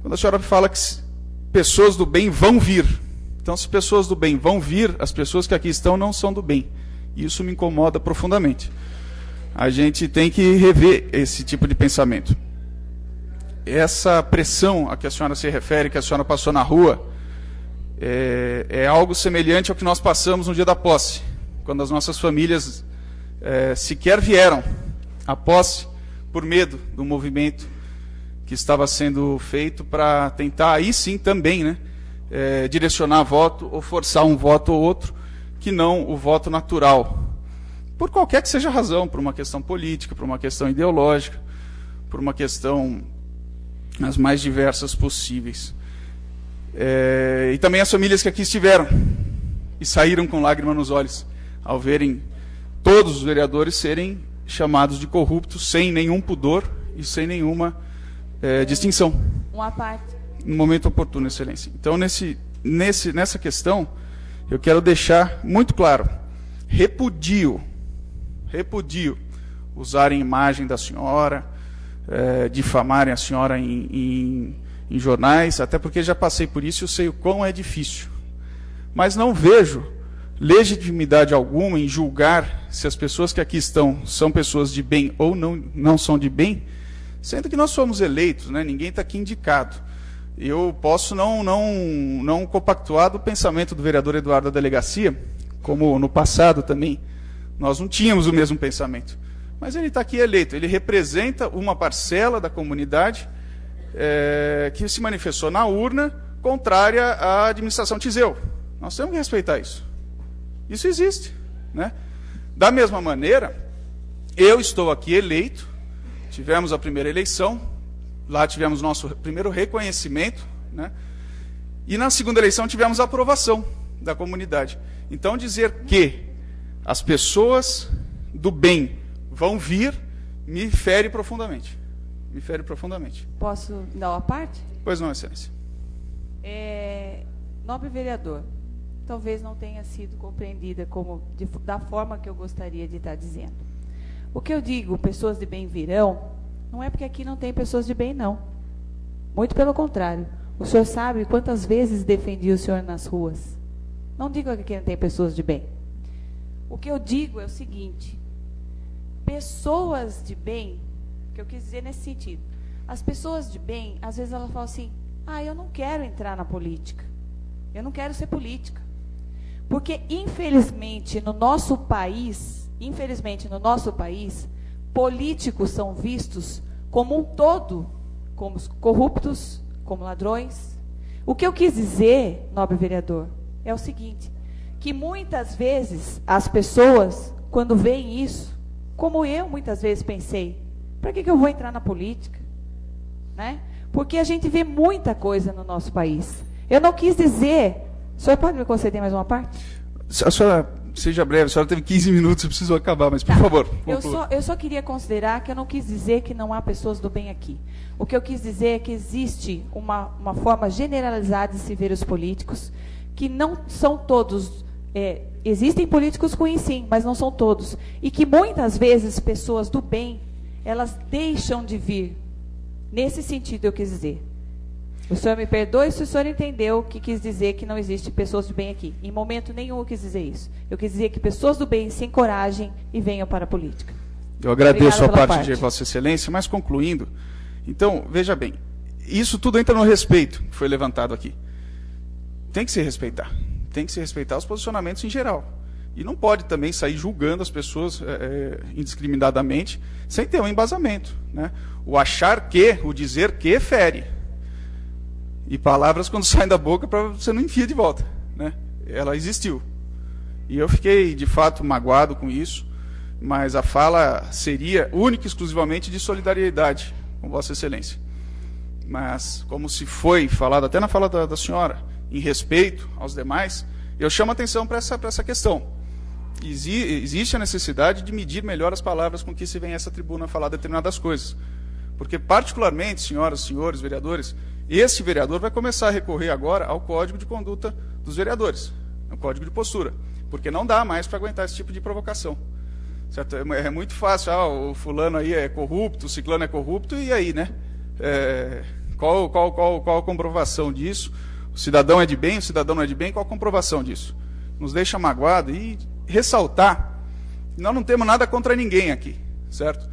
Quando a senhora fala que pessoas do bem vão vir. Então, se pessoas do bem vão vir, as pessoas que aqui estão não são do bem. Isso me incomoda profundamente. A gente tem que rever esse tipo de pensamento. Essa pressão a que a senhora se refere, que a senhora passou na rua, é algo semelhante ao que nós passamos no dia da posse, quando as nossas famílias sequer vieram à posse por medo do movimento que estava sendo feito para tentar, aí sim também, né, direcionar voto ou forçar um voto ou outro, que não o voto natural. Por qualquer que seja a razão, por uma questão política, por uma questão ideológica, por uma questão as mais diversas possíveis. E também as famílias que aqui estiveram e saíram com lágrima nos olhos ao verem todos os vereadores serem chamados de corruptos sem nenhum pudor e sem nenhuma distinção. Uma parte. No momento oportuno, excelência. Então, nessa questão, eu quero deixar muito claro, repudio usarem imagem da senhora, difamarem a senhora em jornais, até porque já passei por isso e eu sei o quão é difícil. Mas não vejo legitimidade alguma em julgar se as pessoas que aqui estão são pessoas de bem ou não são de bem, sendo que nós somos eleitos, né? Ninguém está aqui indicado. Eu posso não compactuar do pensamento do vereador Eduardo da delegacia, como no passado também nós não tínhamos o mesmo pensamento. Mas ele está aqui eleito, ele representa uma parcela da comunidade que se manifestou na urna contrária à administração Tiseu. Nós temos que respeitar isso. Isso existe, né? Da mesma maneira, eu estou aqui eleito, tivemos a primeira eleição, lá tivemos nosso primeiro reconhecimento, né? E na segunda eleição tivemos a aprovação da comunidade. Então dizer que as pessoas do bem vão vir me fere profundamente. Me fere profundamente. Posso dar uma parte? Pois não, Excelência. Nobre vereador, talvez não tenha sido compreendida da forma que eu gostaria de estar dizendo. O que eu digo, pessoas de bem virão, não é porque aqui não tem pessoas de bem, não. Muito pelo contrário. O senhor sabe quantas vezes defendi o senhor nas ruas. Não digo que aqui não tem pessoas de bem. O que eu digo é o seguinte: pessoas de bem, que eu quis dizer nesse sentido, as pessoas de bem, às vezes elas falam assim, eu não quero entrar na política, eu não quero ser política. Porque, infelizmente, no nosso país, políticos são vistos como um todo, como corruptos, como ladrões. O que eu quis dizer, nobre vereador, é o seguinte, que muitas vezes as pessoas, quando veem isso, como eu muitas vezes pensei, para que eu vou entrar na política? Né? Porque a gente vê muita coisa no nosso país. Eu não quis dizer... O senhor pode me conceder mais uma parte? A senhora, seja breve, a senhora teve 15 minutos, eu preciso acabar, mas por favor. Eu só queria considerar que eu não quis dizer que não há pessoas do bem aqui. O que eu quis dizer é que existe uma forma generalizada de se ver os políticos, que não são todos... existem políticos ruins, sim, mas não são todos. E que muitas vezes pessoas do bem, elas deixam de vir. Nesse sentido eu quis dizer. O senhor me perdoe se o senhor entendeu que quis dizer que não existe pessoas do bem aqui. Em momento nenhum eu quis dizer isso. Eu quis dizer que pessoas do bem se encorajem e venham para a política. Eu agradeço a parte de Vossa Excelência, mas concluindo, então, veja bem, isso tudo entra no respeito que foi levantado aqui. Tem que se respeitar. Tem que se respeitar os posicionamentos em geral. E não pode também sair julgando as pessoas indiscriminadamente, sem ter um embasamento, né? O achar que, o dizer que, fere. E palavras, quando saem da boca, você não enfia de volta, né? Ela existiu. E eu fiquei, de fato, magoado com isso, mas a fala seria única e exclusivamente de solidariedade com Vossa Excelência. Mas, como se foi falado até na fala da senhora, em respeito aos demais, eu chamo a atenção para essa questão. Existe a necessidade de medir melhor as palavras com que se vem a essa tribuna falar determinadas coisas. Porque, particularmente, senhoras, senhores, vereadores, este vereador vai começar a recorrer agora ao Código de Conduta dos Vereadores, ao Código de Postura, porque não dá mais para aguentar esse tipo de provocação. Certo? É muito fácil, o fulano aí é corrupto, o ciclano é corrupto, e aí, né? Qual a comprovação disso? O cidadão é de bem, o cidadão não é de bem, qual a comprovação disso? Nos deixa magoado e ressaltar, nós não temos nada contra ninguém aqui, certo?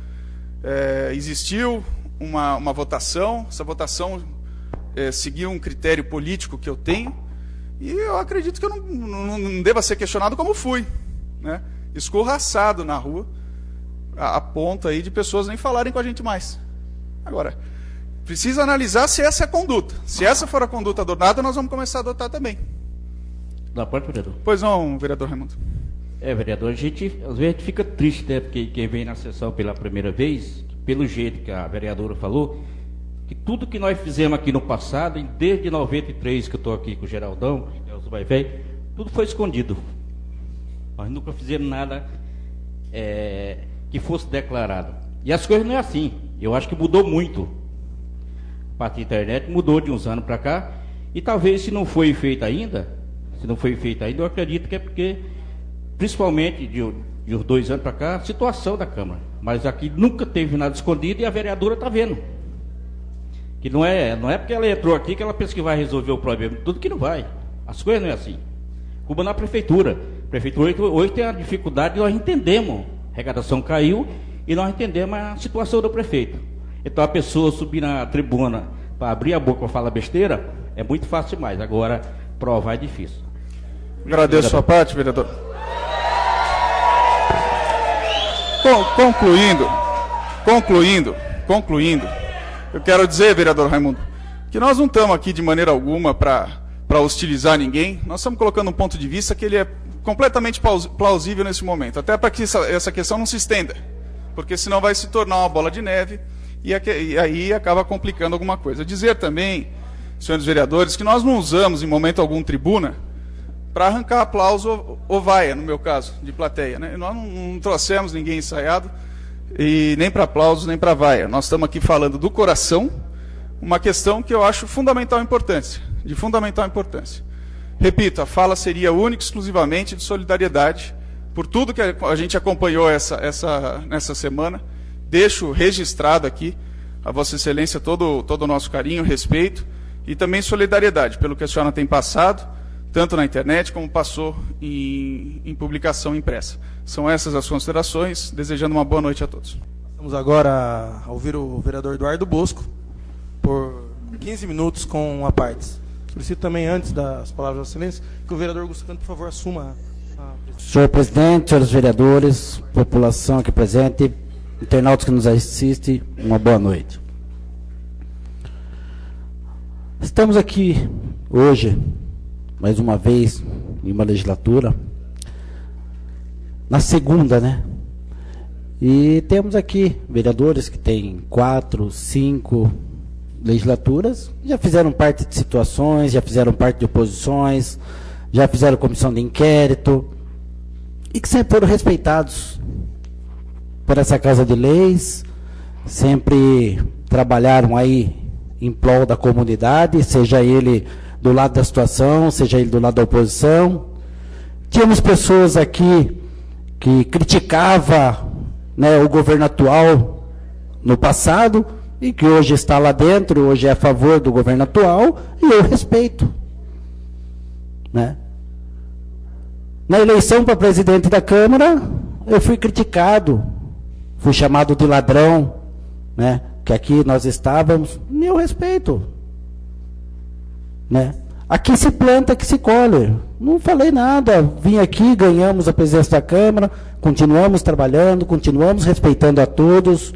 Existiu uma votação, essa votação seguiu um critério político que eu tenho, e eu acredito que eu não deva ser questionado como fui, né? Escorraçado na rua, a ponto aí de pessoas nem falarem com a gente mais. Agora, precisa analisar se essa é a conduta. Se essa for a conduta adotada, nós vamos começar a adotar também. Da parte, vereador? Pois não, vereador Raimundo. Vereador, às vezes a gente fica triste, né? Porque quem vem na sessão pela primeira vez, pelo jeito que a vereadora falou, que tudo que nós fizemos aqui no passado, desde 93 que eu estou aqui com o Geraldão, que é os mais velhos, tudo foi escondido. Nós nunca fizemos nada que fosse declarado. E as coisas não é assim. Eu acho que mudou muito. A parte da internet mudou de uns anos para cá. E talvez se não foi feito ainda, eu acredito que é porque, principalmente de uns 2 anos para cá, a situação da Câmara. Mas aqui nunca teve nada escondido e a vereadora está vendo. Que não é porque ela entrou aqui que ela pensa que vai resolver o problema. Tudo que não vai. As coisas não é assim. Culpa na prefeitura. Prefeito, hoje tem a dificuldade, nós entendemos, a arrecadação caiu e nós entendemos a situação do prefeito. Então a pessoa subir na tribuna para abrir a boca para falar besteira é muito fácil demais, agora provar é difícil. Agradeço a sua parte, vereador. Concluindo, eu quero dizer, vereador Raimundo, que nós não estamos aqui de maneira alguma para hostilizar ninguém, nós estamos colocando um ponto de vista que ele é completamente plausível nesse momento, até para que essa questão não se estenda, porque senão vai se tornar uma bola de neve e aí acaba complicando alguma coisa. Dizer também, senhores vereadores, que nós não usamos em momento algum tribuna para arrancar aplauso ou vaia, no meu caso, de plateia, né? Nós não trouxemos ninguém ensaiado, e nem para aplausos, nem para vaia. Nós estamos aqui falando do coração, uma questão que eu acho de fundamental importância. Repito, a fala seria única e exclusivamente de solidariedade por tudo que a gente acompanhou nessa semana. Deixo registrado aqui a Vossa Excelência todo o nosso carinho, respeito e também solidariedade pelo que a senhora tem passado, tanto na internet como passou em publicação impressa. São essas as considerações, desejando uma boa noite a todos. Vamos agora a ouvir o vereador Eduardo Bosco, por 15 minutos com a partes. Solicito também, antes das palavras da Excelência, que o vereador Augusto Canto, por favor, assuma a presidência. Senhor presidente, senhores vereadores, população aqui presente, internautas que nos assistem, uma boa noite. Estamos aqui hoje, mais uma vez, em uma legislatura, na segunda, né? E temos aqui vereadores que têm 4, 5 legislaturas, já fizeram parte de situações, já fizeram parte de oposições, já fizeram comissão de inquérito, e que sempre foram respeitados por essa Casa de Leis, sempre trabalharam aí em prol da comunidade, seja ele do lado da situação, seja ele do lado da oposição. Tínhamos pessoas aqui que criticavam, né, o governo atual no passado, e que hoje está lá dentro, hoje é a favor do governo atual, e eu respeito. Né? Na eleição para presidente da Câmara, eu fui criticado, fui chamado de ladrão, né, que aqui nós estávamos, e eu respeito. Né? Aqui se planta, aqui se colhe. Não falei nada, vim aqui, ganhamos a presidência da Câmara, continuamos trabalhando, continuamos respeitando a todos,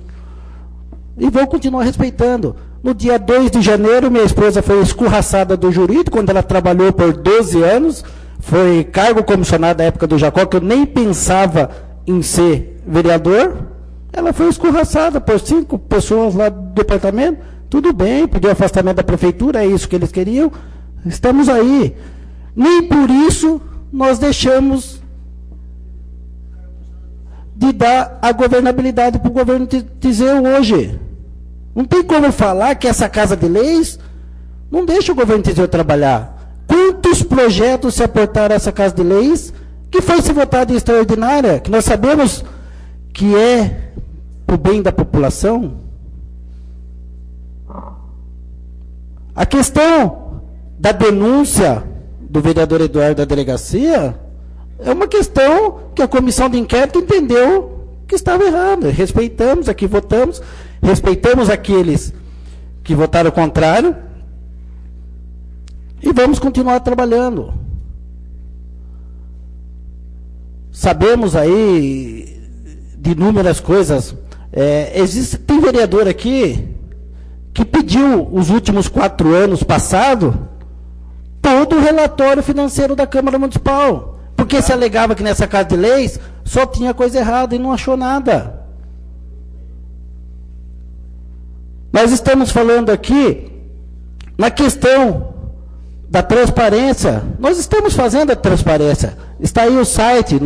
e vou continuar respeitando. No dia 2 de janeiro, minha esposa foi escorraçada do jurídico, quando ela trabalhou por 12 anos, foi cargo comissionado da época do Jacó, que eu nem pensava em ser vereador, ela foi escorraçada por 5 pessoas lá do departamento. Tudo bem, pediu afastamento da prefeitura, é isso que eles queriam, estamos aí. Nem por isso nós deixamos de dar a governabilidade para o governo Tiseu hoje. Não tem como falar que essa Casa de Leis não deixa o governo Tiseu trabalhar. Quantos projetos se aportaram a essa Casa de Leis que foi se votado em extraordinária, que nós sabemos que é para o bem da população? A questão da denúncia do vereador Eduardo da delegacia é uma questão que a comissão de inquérito entendeu que estava errado. Respeitamos, aqui votamos, respeitamos aqueles que votaram contrário e vamos continuar trabalhando. Sabemos aí de inúmeras coisas. Tem vereador aqui que pediu os últimos 4 anos passados todo o relatório financeiro da Câmara Municipal, porque se alegava que nessa Casa de Leis só tinha coisa errada e não achou nada. Nós estamos falando aqui na questão da transparência. Nós estamos fazendo a transparência. Está aí o site.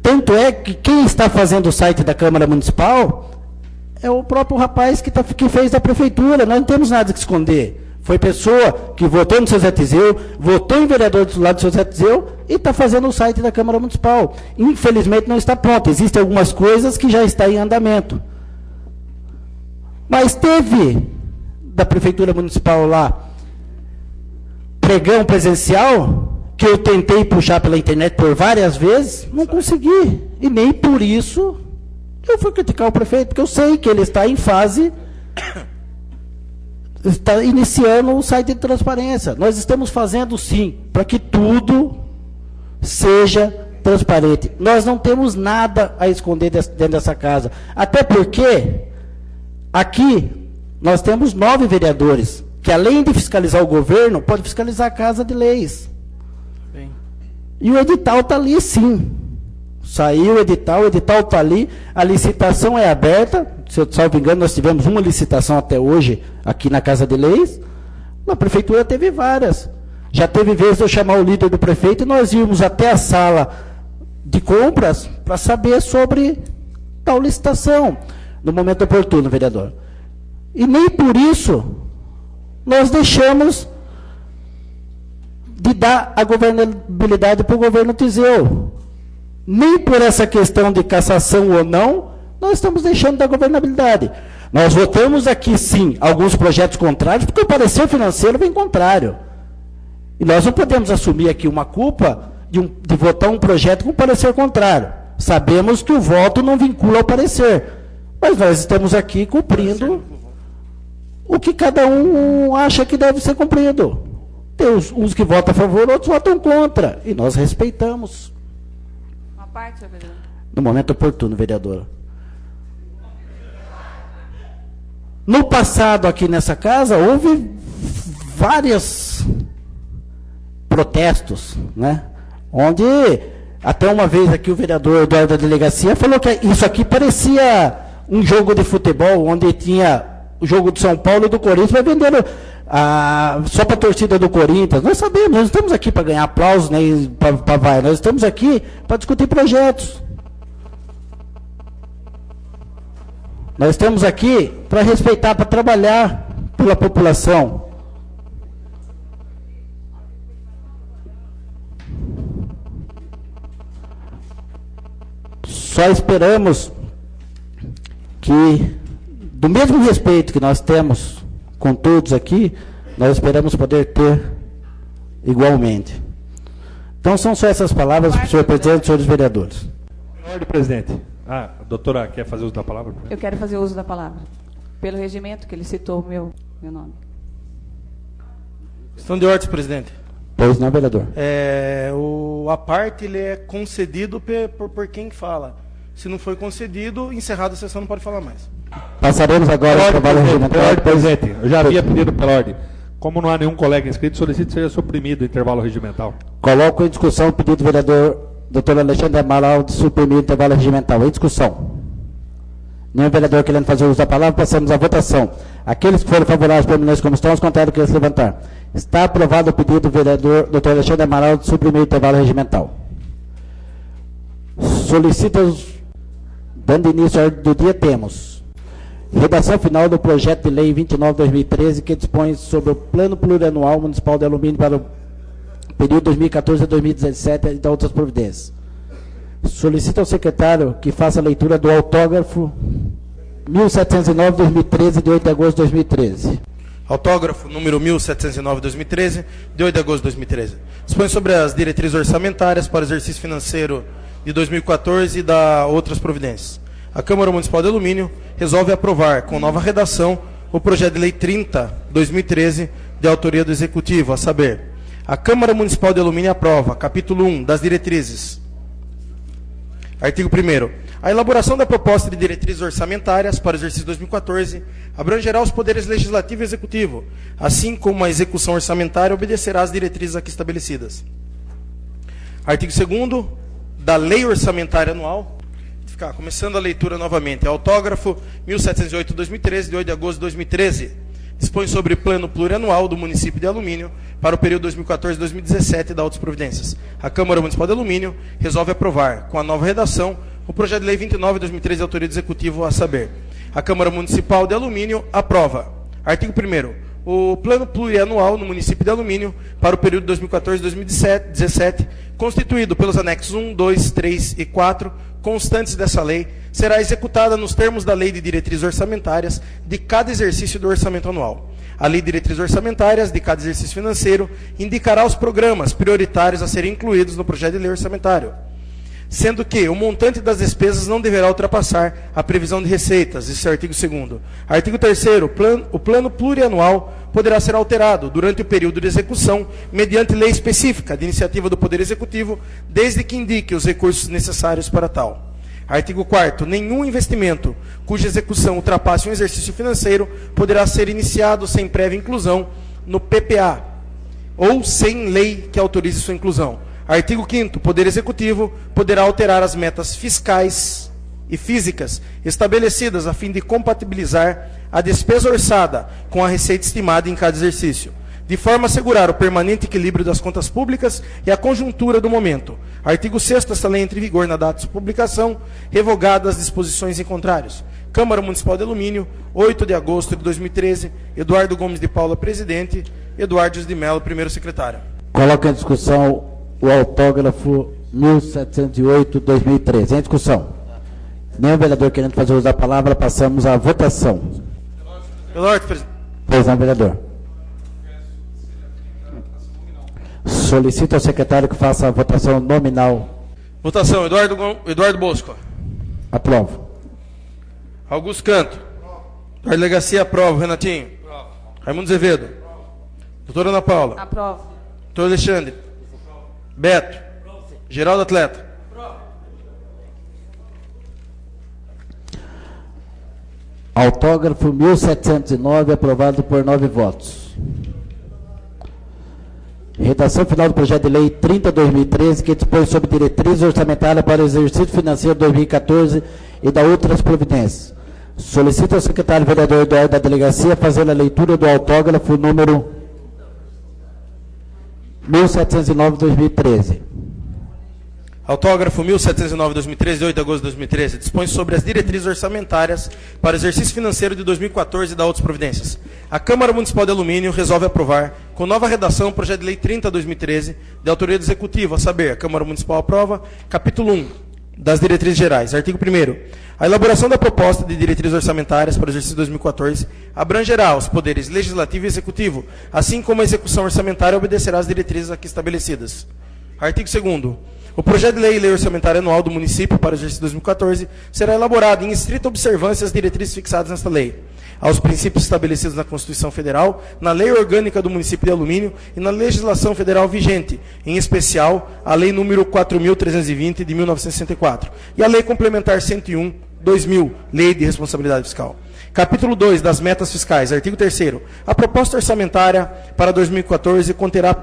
Tanto é que quem está fazendo o site da Câmara Municipal é o próprio rapaz que fez da prefeitura. Nós não temos nada que esconder. Foi pessoa que votou no seu Zé Tiseu, votou em vereador do lado do seu Zé Tiseu e está fazendo o site da Câmara Municipal. Infelizmente não está pronto. Existem algumas coisas que já estão em andamento. Mas teve da Prefeitura Municipal lá pregão presencial que eu tentei puxar pela internet por várias vezes, não consegui. E nem por isso eu fui criticar o prefeito, porque eu sei que ele está em fase, está iniciando o site de transparência. Nós estamos fazendo, sim, para que tudo seja transparente. Nós não temos nada a esconder dentro dessa casa. Até porque, aqui, nós temos 9 vereadores, que além de fiscalizar o governo, pode fiscalizar a Casa de Leis. Bem. E o edital está ali, sim. Saiu o edital está ali, a licitação é aberta, se eu não me engano, nós tivemos uma licitação até hoje, aqui na Casa de Leis, na prefeitura teve várias. Já teve vez de eu chamar o líder do prefeito e nós íamos até a sala de compras para saber sobre tal licitação, no momento oportuno, vereador. E nem por isso nós deixamos de dar a governabilidade para o governo Tiseu. Nem por essa questão de cassação ou não, nós estamos deixando da governabilidade. Nós votamos aqui, sim, alguns projetos contrários, porque o parecer financeiro vem contrário. E nós não podemos assumir aqui uma culpa de votar um projeto com parecer contrário. Sabemos que o voto não vincula ao parecer, mas nós estamos aqui cumprindo o que cada um acha que deve ser cumprido. Tem uns que votam a favor, outros votam contra, e nós respeitamos. Uma parte, senhor vereador. No momento oportuno, vereadora. No passado, aqui nessa casa, houve vários protestos, né? Onde, até uma vez aqui, o vereador Eduardo da delegacia falou que isso aqui parecia um jogo de futebol, onde tinha o jogo do São Paulo e do Corinthians, vai vendendo só para a torcida do Corinthians. Nós sabemos, nós não estamos aqui para ganhar aplausos, né, nós estamos aqui para discutir projetos. Nós estamos aqui para respeitar, para trabalhar pela população. Só esperamos que, do mesmo respeito que nós temos com todos aqui, nós esperamos poder ter igualmente. Então, são só essas palavras, senhor presidente e senhores vereadores. Ordem, presidente. A doutora quer fazer uso da palavra? Eu quero fazer uso da palavra. Pelo regimento que ele citou o meu nome. Questão de ordem, presidente. Pois não, vereador. A parte ele é concedido por quem fala. Se não foi concedido, encerrada a sessão, não pode falar mais. Passaremos agora ao trabalho regimental. Ordem, presidente. Eu já havia pedido pela ordem. Como não há nenhum colega inscrito, solicito que seja suprimido o intervalo regimental. Coloco em discussão o pedido do vereador Dr. Alexandre Amaral de suprimir o intervalo regimental. Em discussão. Nenhum vereador querendo fazer uso da palavra, passamos à votação. Aqueles que forem favoráveis permaneçam como estão, os contrários que se levantar. Está aprovado o pedido do vereador Dr. Alexandre Amaral de suprimir o intervalo regimental. Solicito, dando início à ordem do dia, temos redação final do projeto de lei 29/2013, que dispõe sobre o Plano Plurianual Municipal de Alumínio para o período 2014 a 2017 e da outras providências. Solicito ao secretário que faça a leitura do autógrafo 1709/2013, de 8 de agosto de 2013. Autógrafo número 1709/2013, de 8 de agosto de 2013. Dispõe sobre as diretrizes orçamentárias para o exercício financeiro de 2014 e da outras providências. A Câmara Municipal de Alumínio resolve aprovar, com nova redação, o projeto de lei 30/2013, de autoria do Executivo, a saber: a Câmara Municipal de Alumínio aprova, capítulo 1 das diretrizes. Artigo 1º. A elaboração da proposta de diretrizes orçamentárias para o exercício 2014 abrangerá os poderes legislativo e executivo, assim como a execução orçamentária obedecerá às diretrizes aqui estabelecidas. Artigo 2º da Lei Orçamentária Anual. Começando a leitura novamente. Autógrafo 1708/2013, de 8 de agosto de 2013. Dispõe sobre plano plurianual do município de Alumínio para o período 2014-2017 e da outras providências. A Câmara Municipal de Alumínio resolve aprovar, com a nova redação, o projeto de lei 29/2013, de autoria do Executivo, a saber: a Câmara Municipal de Alumínio aprova. Artigo 1º. O plano plurianual no município de Alumínio para o período 2014-2017, constituído pelos anexos 1, 2, 3 e 4, constantes dessa lei, será executada nos termos da Lei de Diretrizes Orçamentárias de cada exercício do orçamento anual. a Lei de Diretrizes Orçamentárias de cada exercício financeiro indicará os programas prioritários a serem incluídos no projeto de lei orçamentário, sendo que o montante das despesas não deverá ultrapassar a previsão de receitas. Esse é o artigo 2º. Artigo 3º. O plano plurianual poderá ser alterado durante o período de execução mediante lei específica de iniciativa do Poder Executivo, desde que indique os recursos necessários para tal. Artigo 4º. Nenhum investimento cuja execução ultrapasse um exercício financeiro poderá ser iniciado sem prévia inclusão no PPA ou sem lei que autorize sua inclusão. Artigo 5º. O Poder Executivo poderá alterar as metas fiscais e físicas estabelecidas a fim de compatibilizar a despesa orçada com a receita estimada em cada exercício, de forma a assegurar o permanente equilíbrio das contas públicas e a conjuntura do momento. Artigo 6º. Esta lei entra em vigor na data de sua publicação, revogadas as disposições em contrários. Câmara Municipal de Alumínio, 8 de agosto de 2013. Eduardo Gomes de Paula, presidente. Eduardo de Mello, primeiro secretário. Coloca em discussão o autógrafo 1708/2013. Em discussão. Nenhum vereador querendo fazer uso da palavra, passamos à votação. Pela ordem, presidente. Presidente, vereador. Solicito ao secretário que faça a votação nominal. Votação. Eduardo Bosco. Aprovo. Augusto Canto. Eduardo Legacia, aprovo. Renatinho. Raimundo Azevedo. Doutora Ana Paula. Aprovo. Doutor Alexandre. Beto. Geraldo Atleta. Autógrafo 1709, aprovado por 9 votos. Redação final do projeto de lei 30/2013, que dispõe sobre diretrizes orçamentárias para o exercício financeiro 2014 e da outras providências. Solicito ao secretário vereador Eduardo da Delegacia fazer a leitura do autógrafo número 1709/2013. Autógrafo 1709/2013, de 8 de agosto de 2013, dispõe sobre as diretrizes orçamentárias para o exercício financeiro de 2014 e da outras providências. A Câmara Municipal de Alumínio resolve aprovar, com nova redação, o projeto de lei 30/2013, de autoria do Executivo, a saber, a Câmara Municipal aprova, capítulo 1, das diretrizes gerais. Artigo 1º. A elaboração da proposta de diretrizes orçamentárias para o exercício 2014 abrangerá os poderes legislativo e executivo, assim como a execução orçamentária obedecerá às diretrizes aqui estabelecidas. Artigo 2º. O projeto de lei e lei orçamentária anual do município para o exercício 2014 será elaborado em estrita observância às diretrizes fixadas nesta lei, aos princípios estabelecidos na Constituição Federal, na Lei Orgânica do Município de Alumínio e na legislação federal vigente, em especial a Lei número 4.320 de 1964 e a Lei Complementar 101/2000, Lei de Responsabilidade Fiscal. Capítulo 2 das metas fiscais. Artigo 3º. A proposta orçamentária para 2014 conterá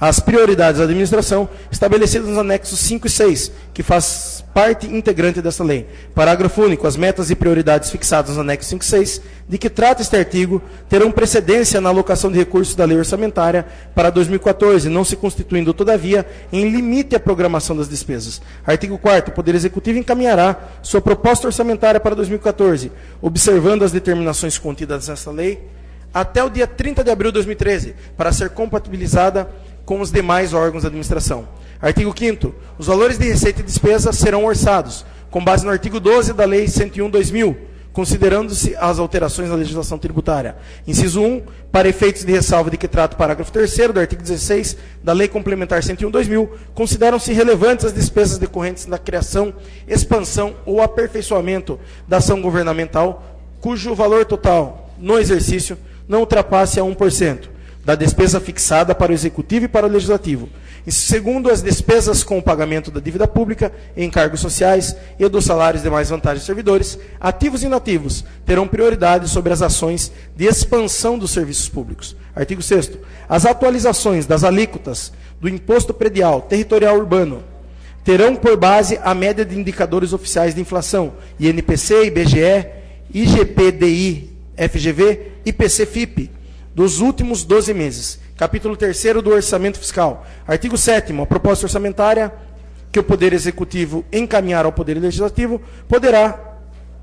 as prioridades da administração estabelecidas nos anexos 5 e 6, que faz parte integrante dessa lei. Parágrafo único. As metas e prioridades fixadas nos anexos 5 e 6, de que trata este artigo, terão precedência na alocação de recursos da lei orçamentária para 2014, não se constituindo, todavia, em limite à programação das despesas. Artigo 4º. O Poder Executivo encaminhará sua proposta orçamentária para 2014, observando as determinações contidas nesta lei, até o dia 30 de abril de 2013, para ser compatibilizada com os demais órgãos da administração. Artigo 5º. Os valores de receita e despesa serão orçados, com base no artigo 12 da Lei 101/2000, considerando-se as alterações na legislação tributária. Inciso 1. Para efeitos de ressalva de que trata o parágrafo 3º do artigo 16 da Lei Complementar 101/2000, consideram-se relevantes as despesas decorrentes da criação, expansão ou aperfeiçoamento da ação governamental, cujo valor total, no exercício, não ultrapasse a 1%. Da despesa fixada para o Executivo e para o Legislativo. E segundo, as despesas com o pagamento da dívida pública, encargos sociais e dos salários e demais vantagens de servidores, ativos e inativos, terão prioridade sobre as ações de expansão dos serviços públicos. Artigo 6º. As atualizações das alíquotas do Imposto Predial Territorial Urbano terão por base a média de indicadores oficiais de inflação, INPC, IBGE, IGPDI, FGV, IPC-FIP, dos últimos 12 meses. Capítulo 3º do Orçamento Fiscal. Artigo 7º. A proposta orçamentária que o Poder Executivo encaminhar ao Poder Legislativo poderá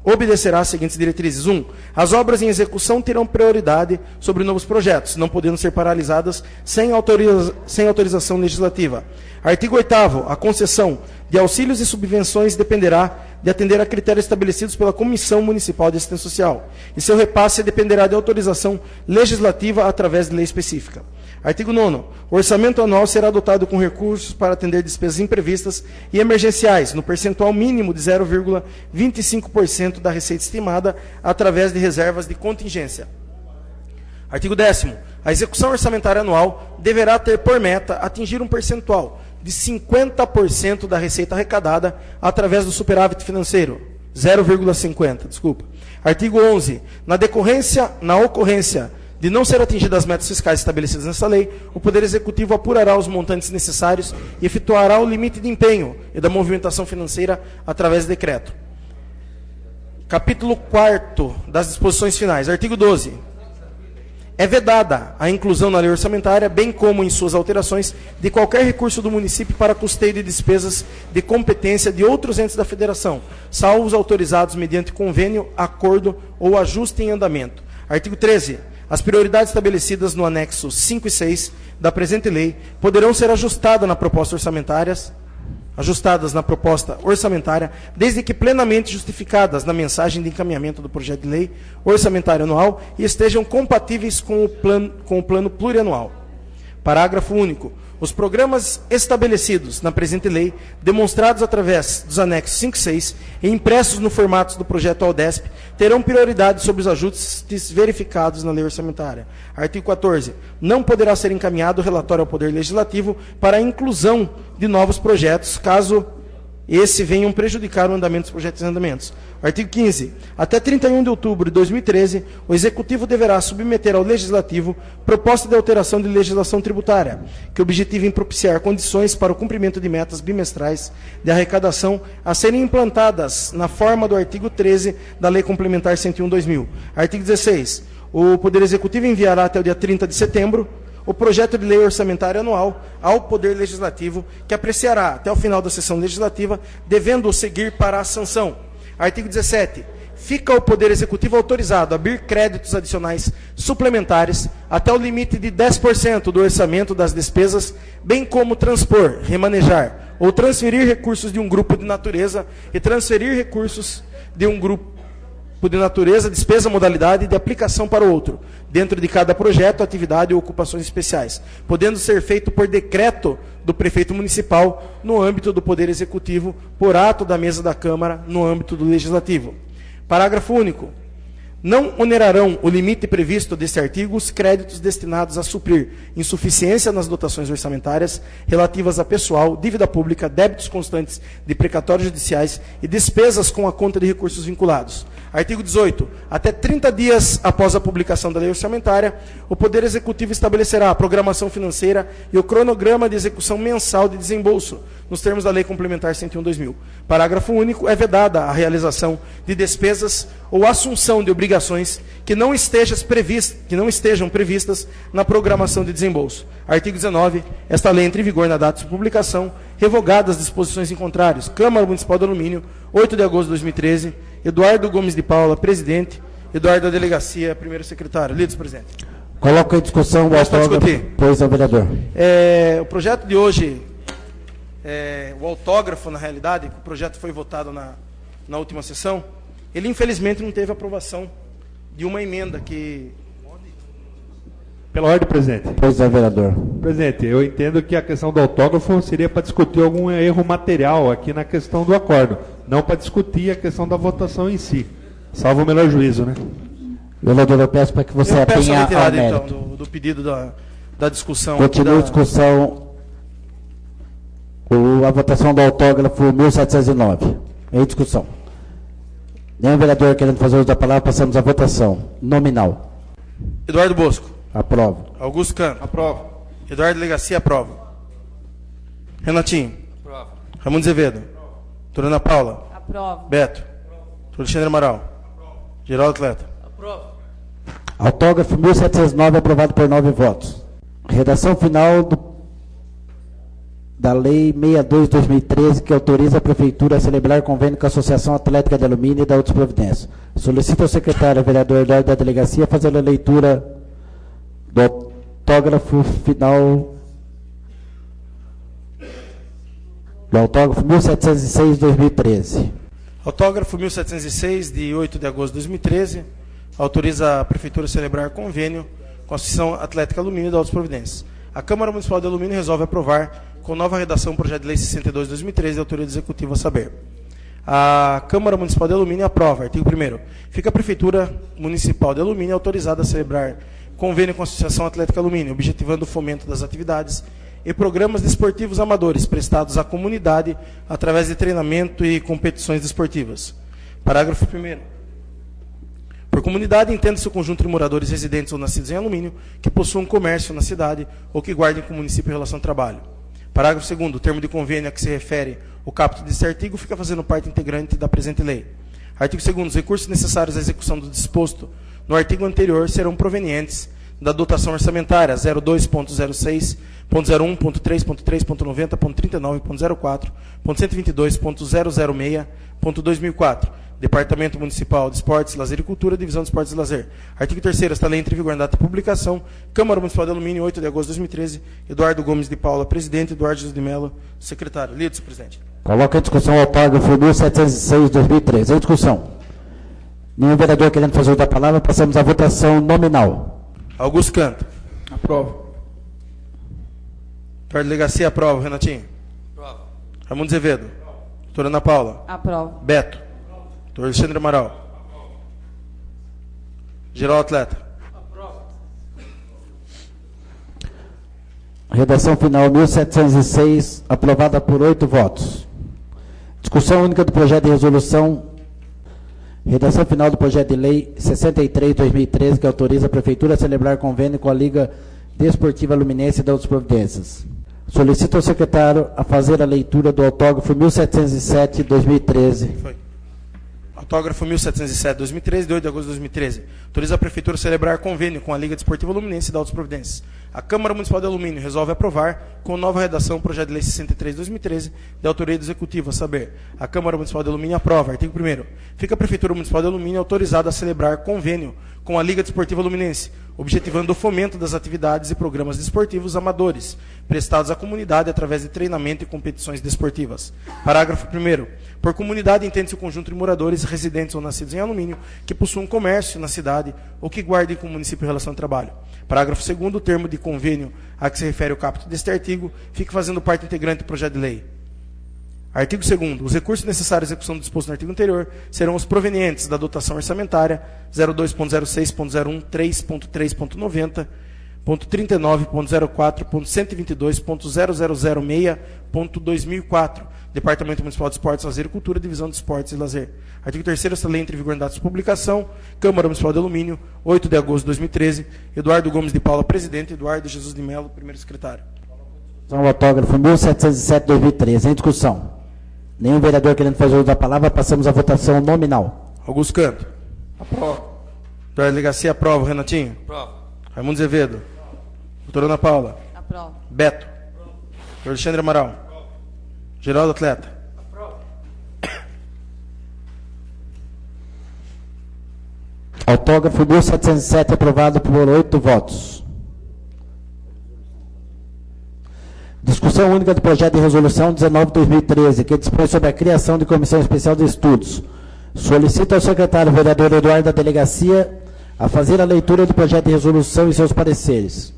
obedecerá às seguintes diretrizes. 1. As obras em execução terão prioridade sobre novos projetos, não podendo ser paralisadas sem autorização legislativa. Artigo 8º. A concessão de auxílios e subvenções dependerá de atender a critérios estabelecidos pela Comissão Municipal de Assistência Social, e seu repasse dependerá de autorização legislativa através de lei específica. Artigo 9º. O orçamento anual será dotado com recursos para atender despesas imprevistas e emergenciais, no percentual mínimo de 0,25% da receita estimada, através de reservas de contingência. Artigo 10º. A execução orçamentária anual deverá ter por meta atingir um percentual de 50% da receita arrecadada através do superávit financeiro. 0,50, desculpa. Artigo 11. Na ocorrência de não ser atingidas as metas fiscais estabelecidas nessa lei, o Poder Executivo apurará os montantes necessários e efetuará o limite de empenho e da movimentação financeira através de decreto. Capítulo 4º das disposições finais. Artigo 12. É vedada a inclusão na lei orçamentária, bem como em suas alterações, de qualquer recurso do município para custeio de despesas de competência de outros entes da federação, salvo os autorizados mediante convênio, acordo ou ajuste em andamento. Artigo 13. As prioridades estabelecidas no anexo 5 e 6 da presente lei poderão ser ajustadas na proposta orçamentária, desde que plenamente justificadas na mensagem de encaminhamento do projeto de lei orçamentária anual e estejam compatíveis com o plano plurianual. Parágrafo único. Os programas estabelecidos na presente lei, demonstrados através dos anexos 5 e 6 e impressos no formato do projeto AUDESP, terão prioridade sobre os ajustes verificados na lei orçamentária. Artigo 14. Não poderá ser encaminhado relatório ao Poder Legislativo para a inclusão de novos projetos, caso esse venham prejudicar o andamento dos projetos em andamentos. Artigo 15. Até 31 de outubro de 2013, o Executivo deverá submeter ao Legislativo proposta de alteração de legislação tributária, que objetivem propiciar condições para o cumprimento de metas bimestrais de arrecadação a serem implantadas na forma do artigo 13 da Lei Complementar 101/2000. Artigo 16. O Poder Executivo enviará até o dia 30 de setembro o projeto de lei orçamentária anual ao Poder Legislativo, que apreciará até o final da sessão legislativa, devendo-o seguir para a sanção. Artigo 17. Fica o Poder Executivo autorizado a abrir créditos adicionais suplementares até o limite de 10% do orçamento das despesas, bem como transpor, remanejar ou transferir recursos de um grupo de natureza e transferir recursos de um grupo de natureza, despesa, modalidade de aplicação para o outro, dentro de cada projeto, atividade ou ocupações especiais, podendo ser feito por decreto do prefeito municipal no âmbito do Poder Executivo, por ato da mesa da Câmara no âmbito do Legislativo. Parágrafo único. Não onerarão o limite previsto deste artigo os créditos destinados a suprir insuficiência nas dotações orçamentárias relativas a pessoal, dívida pública, débitos constantes de precatórios judiciais e despesas com a conta de recursos vinculados. Artigo 18. Até 30 dias após a publicação da lei orçamentária, o Poder Executivo estabelecerá a programação financeira e o cronograma de execução mensal de desembolso, nos termos da Lei Complementar 101/2000. Parágrafo único. É vedada a realização de despesas ou assunção de obrigações que não estejam previstas na programação de desembolso. Artigo 19. Esta lei entra em vigor na data de publicação, revogadas as disposições em contrários. Câmara Municipal do Alumínio, 8 de agosto de 2013. Eduardo Gomes de Paula, presidente. Eduardo da Delegacia, primeiro secretário. Lidos, presidente. Coloca em discussão o autógrafo, pois ao vereador. O projeto de hoje, o autógrafo, na realidade, o projeto foi votado na última sessão, ele infelizmente não teve aprovação de uma emenda que... Pela ordem, presidente. Pois é, vereador. Presidente, eu entendo que a questão do autógrafo seria para discutir algum erro material aqui na questão do acordo, não para discutir a questão da votação em si. Salvo o melhor juízo, né? Vereador, eu peço para que você atenha ao mérito. Então, do pedido da discussão. Continua a discussão. A votação do autógrafo 1709. Em discussão. Nenhum vereador querendo fazer uso da palavra, passamos à votação. Nominal. Eduardo Bosco. Aprovo. Augusto Cano. Aprovo. Eduardo Delegacia, aprova. Renatinho. Aprovo. Ramon Azevedo. Turana Paula. Aprovo. Beto. Alexandre Amaral. Geraldo Atleta. Aprovo. Autógrafo 1709, aprovado por 9 votos. Redação final do da Lei 62/2013, que autoriza a Prefeitura a celebrar convênio com a Associação Atlética de Alumínio e da outras providências. Solicito ao secretário, vereador Eduardo da Delegacia, fazer a leitura do autógrafo final, do autógrafo 1706/2013. Autógrafo 1706, de 8 de agosto de 2013, autoriza a Prefeitura a celebrar convênio com a Associação Atlética Alumínio e da outras providências. A Câmara Municipal de Alumínio resolve aprovar, com nova redação, o projeto de lei 62/2013, de autoria do Executivo a saber. A Câmara Municipal de Alumínio aprova. Artigo 1º. Fica a Prefeitura Municipal de Alumínio autorizada a celebrar convênio com a Associação Atlética Alumínio, objetivando o fomento das atividades e programas desportivos amadores prestados à comunidade através de treinamento e competições desportivas. Parágrafo 1º. Por comunidade, entende-se o conjunto de moradores residentes ou nascidos em Alumínio que possuam comércio na cidade ou que guardem com o município relação de trabalho. Parágrafo 2º. O termo de convênio a que se refere o caput deste artigo fica fazendo parte integrante da presente lei. Artigo 2º. Os recursos necessários à execução do disposto no artigo anterior serão provenientes da dotação orçamentária 02.06.01.3.3.90.39.04.122.006.2004. Departamento Municipal de Esportes, Lazer e Cultura, Divisão de Esportes e Lazer. Artigo 3º. Esta lei entra em vigor na data de publicação. Câmara Municipal de Alumínio, 8 de agosto de 2013. Eduardo Gomes de Paula, presidente. Eduardo Jesus de Mello, secretário. Lido, presidente. Coloca em discussão o autógrafo 1706/2013. Em discussão. Nenhum vereador querendo fazer uso da palavra, passamos à votação nominal. Augusto Canto. Aprovo. Doutor Delegacia, aprova. Renatinho. Aprovo. Raimundo Azevedo. Doutora Ana Paula. Aprovo. Beto. Doutor Alexandre Amaral. Geraldo Atleta. Redação final 1706, aprovada por 8 votos. Discussão única do projeto de resolução. Redação final do projeto de lei 63/2013, que autoriza a Prefeitura a celebrar convênio com a Liga Desportiva Aluminense e das outras providências. Solicito ao secretário a fazer a leitura do autógrafo 1707/2013. Foi. Autógrafo 1707/2013, de 8 de agosto de 2013. Autoriza a Prefeitura a celebrar convênio com a Liga Desportiva Aluminense e da outras providências. A Câmara Municipal de Alumínio resolve aprovar, com nova redação, o projeto de lei 63/2013, de autoria do Executivo, a saber. A Câmara Municipal de Alumínio aprova. Artigo 1º. Fica a Prefeitura Municipal de Alumínio autorizada a celebrar convênio com a Liga Desportiva Aluminense, objetivando o fomento das atividades e programas desportivos amadores, prestados à comunidade através de treinamento e competições desportivas. Parágrafo 1º. Por comunidade, entende-se o conjunto de moradores residentes ou nascidos em Alumínio que possuam comércio na cidade ou que guardem com o município em relação ao trabalho. Parágrafo 2º. O termo de convênio a que se refere o caput deste artigo fica fazendo parte integrante do projeto de lei. Artigo 2º. Os recursos necessários à execução do disposto no artigo anterior serão os provenientes da dotação orçamentária 02.06.01.3.3.90.39.04.122.0006.2004. Departamento Municipal de Esportes, Lazer e Cultura, Divisão de Esportes e Lazer. Artigo 3º. Esta lei entra em vigor em data de publicação. Câmara Municipal de Alumínio, 8 de agosto de 2013. Eduardo Gomes de Paula, presidente. Eduardo Jesus de Mello, primeiro secretário. O autógrafo 1707/2013. Em discussão. Nenhum vereador querendo fazer uso da palavra, passamos à votação nominal. Augusto Canto. Aprovo. Doutora Delegacia, aprova. Renatinho. Aprovo. Raimundo Azevedo. Doutora Ana Paula. Aprovo. Beto. Doutor Alexandre Amaral. Geraldo Atleta. Autógrafo 1707, aprovado por 8 votos. Discussão única do projeto de resolução 19/2013, que dispõe sobre a criação de comissão especial de estudos. Solicito ao secretário vereador Eduardo da Delegacia a fazer a leitura do projeto de resolução e seus pareceres.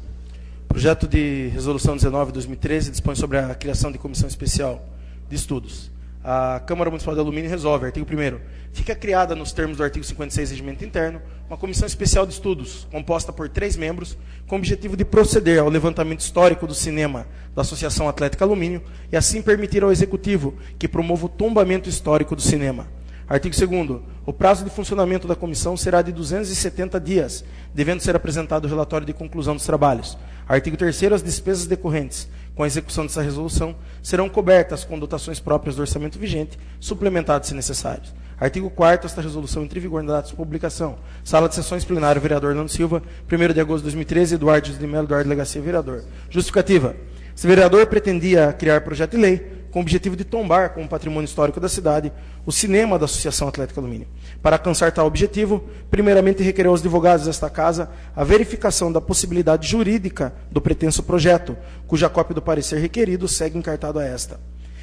Projeto de resolução 19/2013 dispõe sobre a criação de comissão especial de estudos. A Câmara Municipal de Alumínio resolve. Artigo 1º. Fica criada, nos termos do artigo 56 do Regimento Interno, uma comissão especial de estudos, composta por 3 membros, com o objetivo de proceder ao levantamento histórico do cinema da Associação Atlética Alumínio e assim permitir ao Executivo que promova o tombamento histórico do cinema. Artigo 2º. O prazo de funcionamento da comissão será de 270 dias, devendo ser apresentado o relatório de conclusão dos trabalhos. Artigo 3º. As despesas decorrentes com a execução dessa resolução serão cobertas com dotações próprias do orçamento vigente, suplementadas se necessários. Artigo 4º. Esta resolução entra em vigor na data de publicação. Sala de sessões plenário, vereador Nando Silva, 1º de agosto de 2013, Eduardo de Mello, Eduardo Delegacia, vereador. Justificativa. Esse vereador pretendia criar projeto de lei com o objetivo de tombar como patrimônio histórico da cidade o cinema da Associação Atlética Alumínio. Para alcançar tal objetivo, primeiramente requereu aos advogados desta casa a verificação da possibilidade jurídica do pretenso projeto, cuja cópia do parecer requerido segue encartado a esta.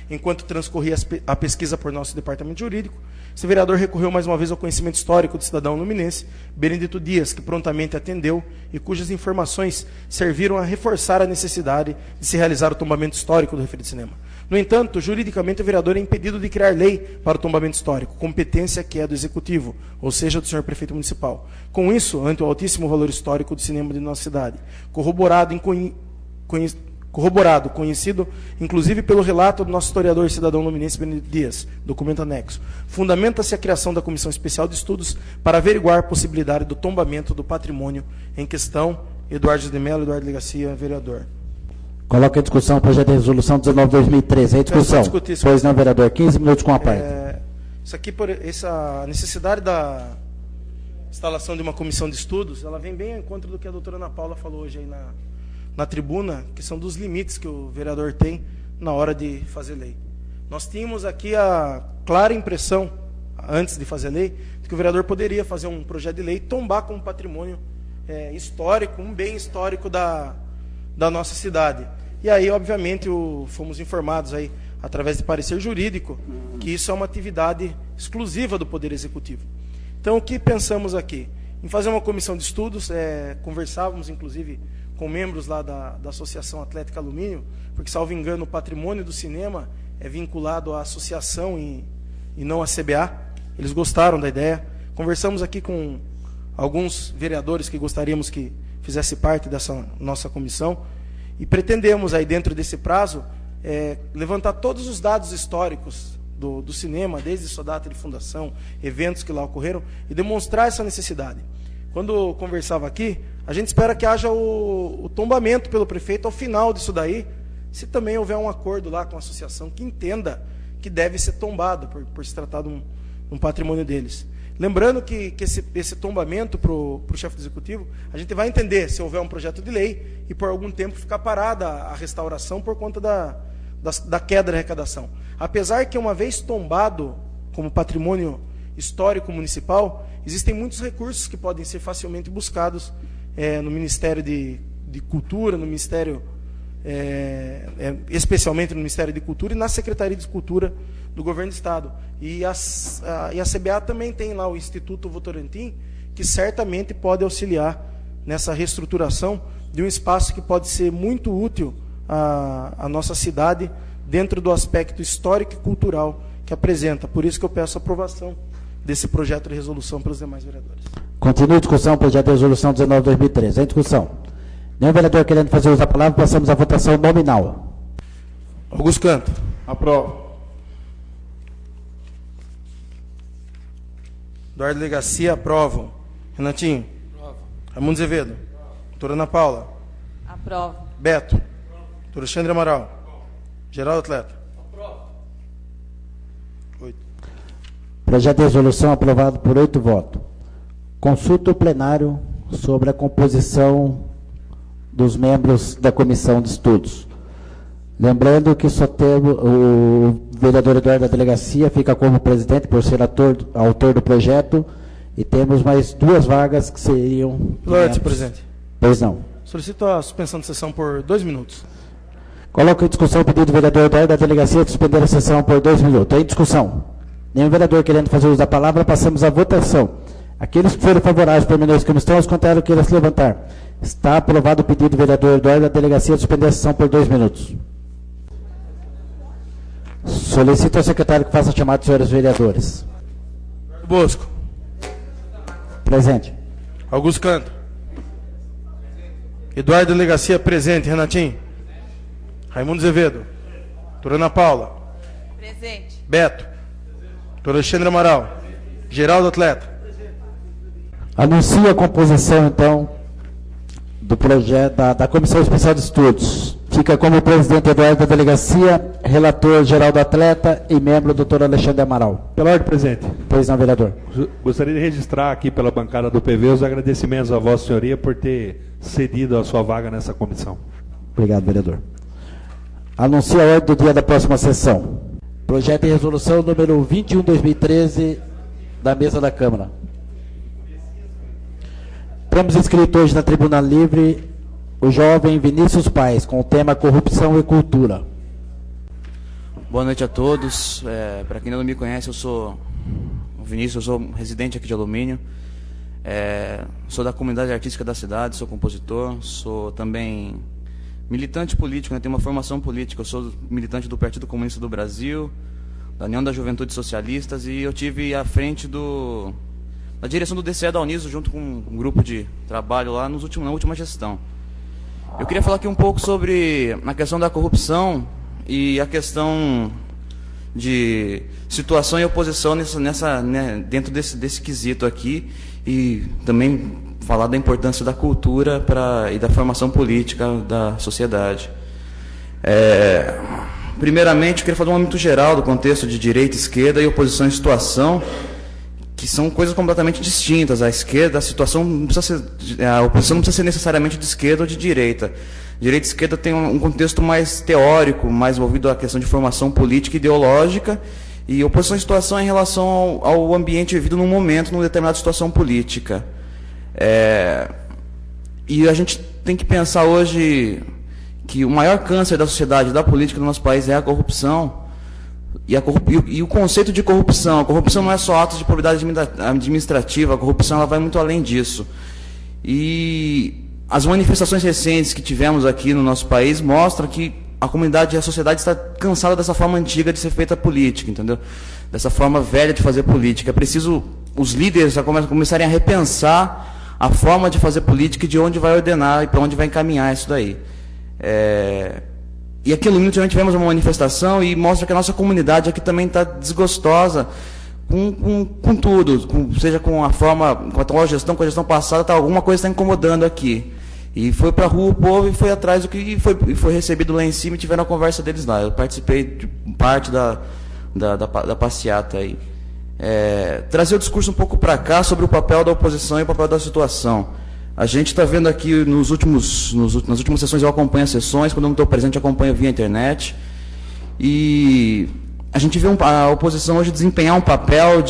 Enquanto transcorria a pesquisa por nosso departamento jurídico, esse vereador recorreu mais uma vez ao conhecimento histórico do cidadão luminense, Benedito Dias, que prontamente atendeu e cujas informações serviram a reforçar a necessidade de se realizar o tombamento histórico do referido cinema. No entanto, juridicamente o vereador é impedido de criar lei para o tombamento histórico, competência que é do Executivo, ou seja, do senhor Prefeito Municipal. Com isso, ante o altíssimo valor histórico do cinema de nossa cidade, corroborado, conhecido inclusive pelo relato do nosso historiador cidadão luminense Benedito Dias, documento anexo, fundamenta-se a criação da Comissão Especial de Estudos para averiguar a possibilidade do tombamento do patrimônio em questão. Eduardo de Mello, Eduardo Legacia, vereador. Coloca em discussão o projeto de resolução 19/2013. Em discussão. Pois não, vereador. 15 minutos com a parte. Isso aqui, essa necessidade da instalação de uma comissão de estudos, ela vem bem ao encontro do que a doutora Ana Paula falou hoje aí na tribuna, que são dos limites que o vereador tem na hora de fazer lei. Nós tínhamos aqui a clara impressão, antes de fazer lei, de que o vereador poderia fazer um projeto de lei e tombar como patrimônio histórico, um bem histórico da nossa cidade. E aí, obviamente, fomos informados aí, através de parecer jurídico, que isso é uma atividade exclusiva do Poder Executivo. Então, o que pensamos aqui? Em fazer uma comissão de estudos, conversávamos, inclusive, com membros lá da Associação Atlética Alumínio, porque, salvo engano, o patrimônio do cinema é vinculado à associação e não à CBA. Eles gostaram da ideia. Conversamos aqui com alguns vereadores que gostaríamos que fizesse parte dessa nossa comissão e pretendemos, aí dentro desse prazo, levantar todos os dados históricos do cinema, desde sua data de fundação, eventos que lá ocorreram, e demonstrar essa necessidade. Quando conversava aqui, a gente espera que haja o tombamento pelo prefeito ao final disso daí, se também houver um acordo lá com a associação que entenda que deve ser tombado, por se tratar de um patrimônio deles. Lembrando que esse tombamento para o chefe do executivo, a gente vai entender se houver um projeto de lei e por algum tempo ficar parada a restauração por conta da queda da arrecadação. Apesar que uma vez tombado como patrimônio histórico municipal, existem muitos recursos que podem ser facilmente buscados no Ministério de Cultura, no Ministério, especialmente no Ministério de Cultura e na Secretaria de Cultura do Governo do Estado. E a CBA também tem lá o Instituto Votorantim, que certamente pode auxiliar nessa reestruturação de um espaço que pode ser muito útil à nossa cidade, dentro do aspecto histórico e cultural que apresenta. Por isso que eu peço a aprovação desse projeto de resolução pelos demais vereadores. Continua a discussão, projeto de resolução 19/2013. Em discussão. Nenhum vereador querendo fazer uso da palavra, passamos à votação nominal. Augusto Canto. Aprovo. Eduardo Legacia, aprovam. Renatinho. Aprovo. Raimundo Azevedo. Doutora Ana Paula. Aprovo. Beto. Doutor Alexandre Amaral. Geraldo Atleta. Aprovo. 8. Projeto de resolução aprovado por 8 votos. Consulta o plenário sobre a composição dos membros da comissão de estudos. Lembrando que só temos o vereador Eduardo da Delegacia, fica como presidente por ser autor do projeto, e temos mais 2 vagas que seriam... Senhor presidente. Pois não. Solicito a suspensão de sessão por 2 minutos. Coloco em discussão o pedido do vereador Eduardo da Delegacia de suspender a sessão por 2 minutos. Em discussão. Nenhum vereador querendo fazer uso da palavra, passamos à votação. Aqueles que forem favoráveis, permaneçam como estão, os contrários queiram se levantar. Está aprovado o pedido do vereador Eduardo da Delegacia de suspender a sessão por 2 minutos. Solicito ao secretário que faça a chamada dos senhores vereadores. Bosco. Presente. Augusto Canto. Eduardo Delegacia, presente. Renatinho. Raimundo Azevedo. Doutora Ana Paula. Presente. Beto. Doutor Alexandre Amaral. Geraldo Atleta. Anuncio a composição, então, do projeto da Comissão Especial de Estudos. Fica como presidente Eduardo da Delegacia, relator Geraldo Atleta e membro doutor Alexandre Amaral. Pela ordem, presidente. Pois não, vereador. Gostaria de registrar aqui pela bancada do PV os agradecimentos à Vossa Senhoria por ter cedido a sua vaga nessa comissão. Obrigado, vereador. Anuncio a ordem do dia da próxima sessão. Projeto de resolução número 21/2013 da mesa da Câmara. Temos inscrito hoje na Tribuna Livre o jovem Vinícius Paes, com o tema Corrupção e Cultura. Boa noite a todos. Para quem não me conhece, eu sou o Vinícius, eu sou residente aqui de Alumínio. Sou da comunidade artística da cidade, sou compositor, sou também militante político, né? Tenho uma formação política. Eu sou militante do Partido Comunista do Brasil, da União das Juventudes Socialistas, e eu tive à frente da direção do DCE da Uniso, junto com um grupo de trabalho lá na última gestão. Eu queria falar aqui um pouco sobre a questão da corrupção e a questão de situação e oposição dentro desse quesito aqui, e também falar da importância da cultura e da formação política da sociedade. Primeiramente, eu queria falar de um âmbito geral do contexto de direita, esquerda e oposição em situação, que são coisas completamente distintas. A esquerda, a oposição não precisa ser necessariamente de esquerda ou de direita. Direita e esquerda tem um contexto mais teórico, mais envolvido à questão de formação política e ideológica, e oposição em situação em relação ao ambiente vivido num momento, numa determinada situação política. E a gente tem que pensar hoje que o maior câncer da sociedade, da política do nosso país, é a corrupção. E o conceito de corrupção. A corrupção não é só atos de probidade administrativa, a corrupção ela vai muito além disso. E as manifestações recentes que tivemos aqui no nosso país mostram que a comunidade e a sociedade está cansada dessa forma antiga de ser feita política, entendeu? Dessa forma velha de fazer política. É preciso os líderes começarem a repensar a forma de fazer política e de onde vai ordenar e para onde vai encaminhar isso daí. E aqui no Alumínio também tivemos uma manifestação e mostra que a nossa comunidade aqui também está desgostosa com tudo, seja com a forma, com a atual gestão, com a gestão passada, alguma coisa está incomodando aqui. E foi para a rua o povo e foi atrás do que e foi recebido lá em cima, e tiveram a conversa deles lá. Eu participei de parte da passeata aí. Trazer o discurso um pouco para cá sobre o papel da oposição e o papel da situação. A gente está vendo aqui nas últimas sessões, eu acompanho as sessões, quando eu não estou presente, eu acompanho via internet. E a gente vê a oposição hoje desempenhar um papel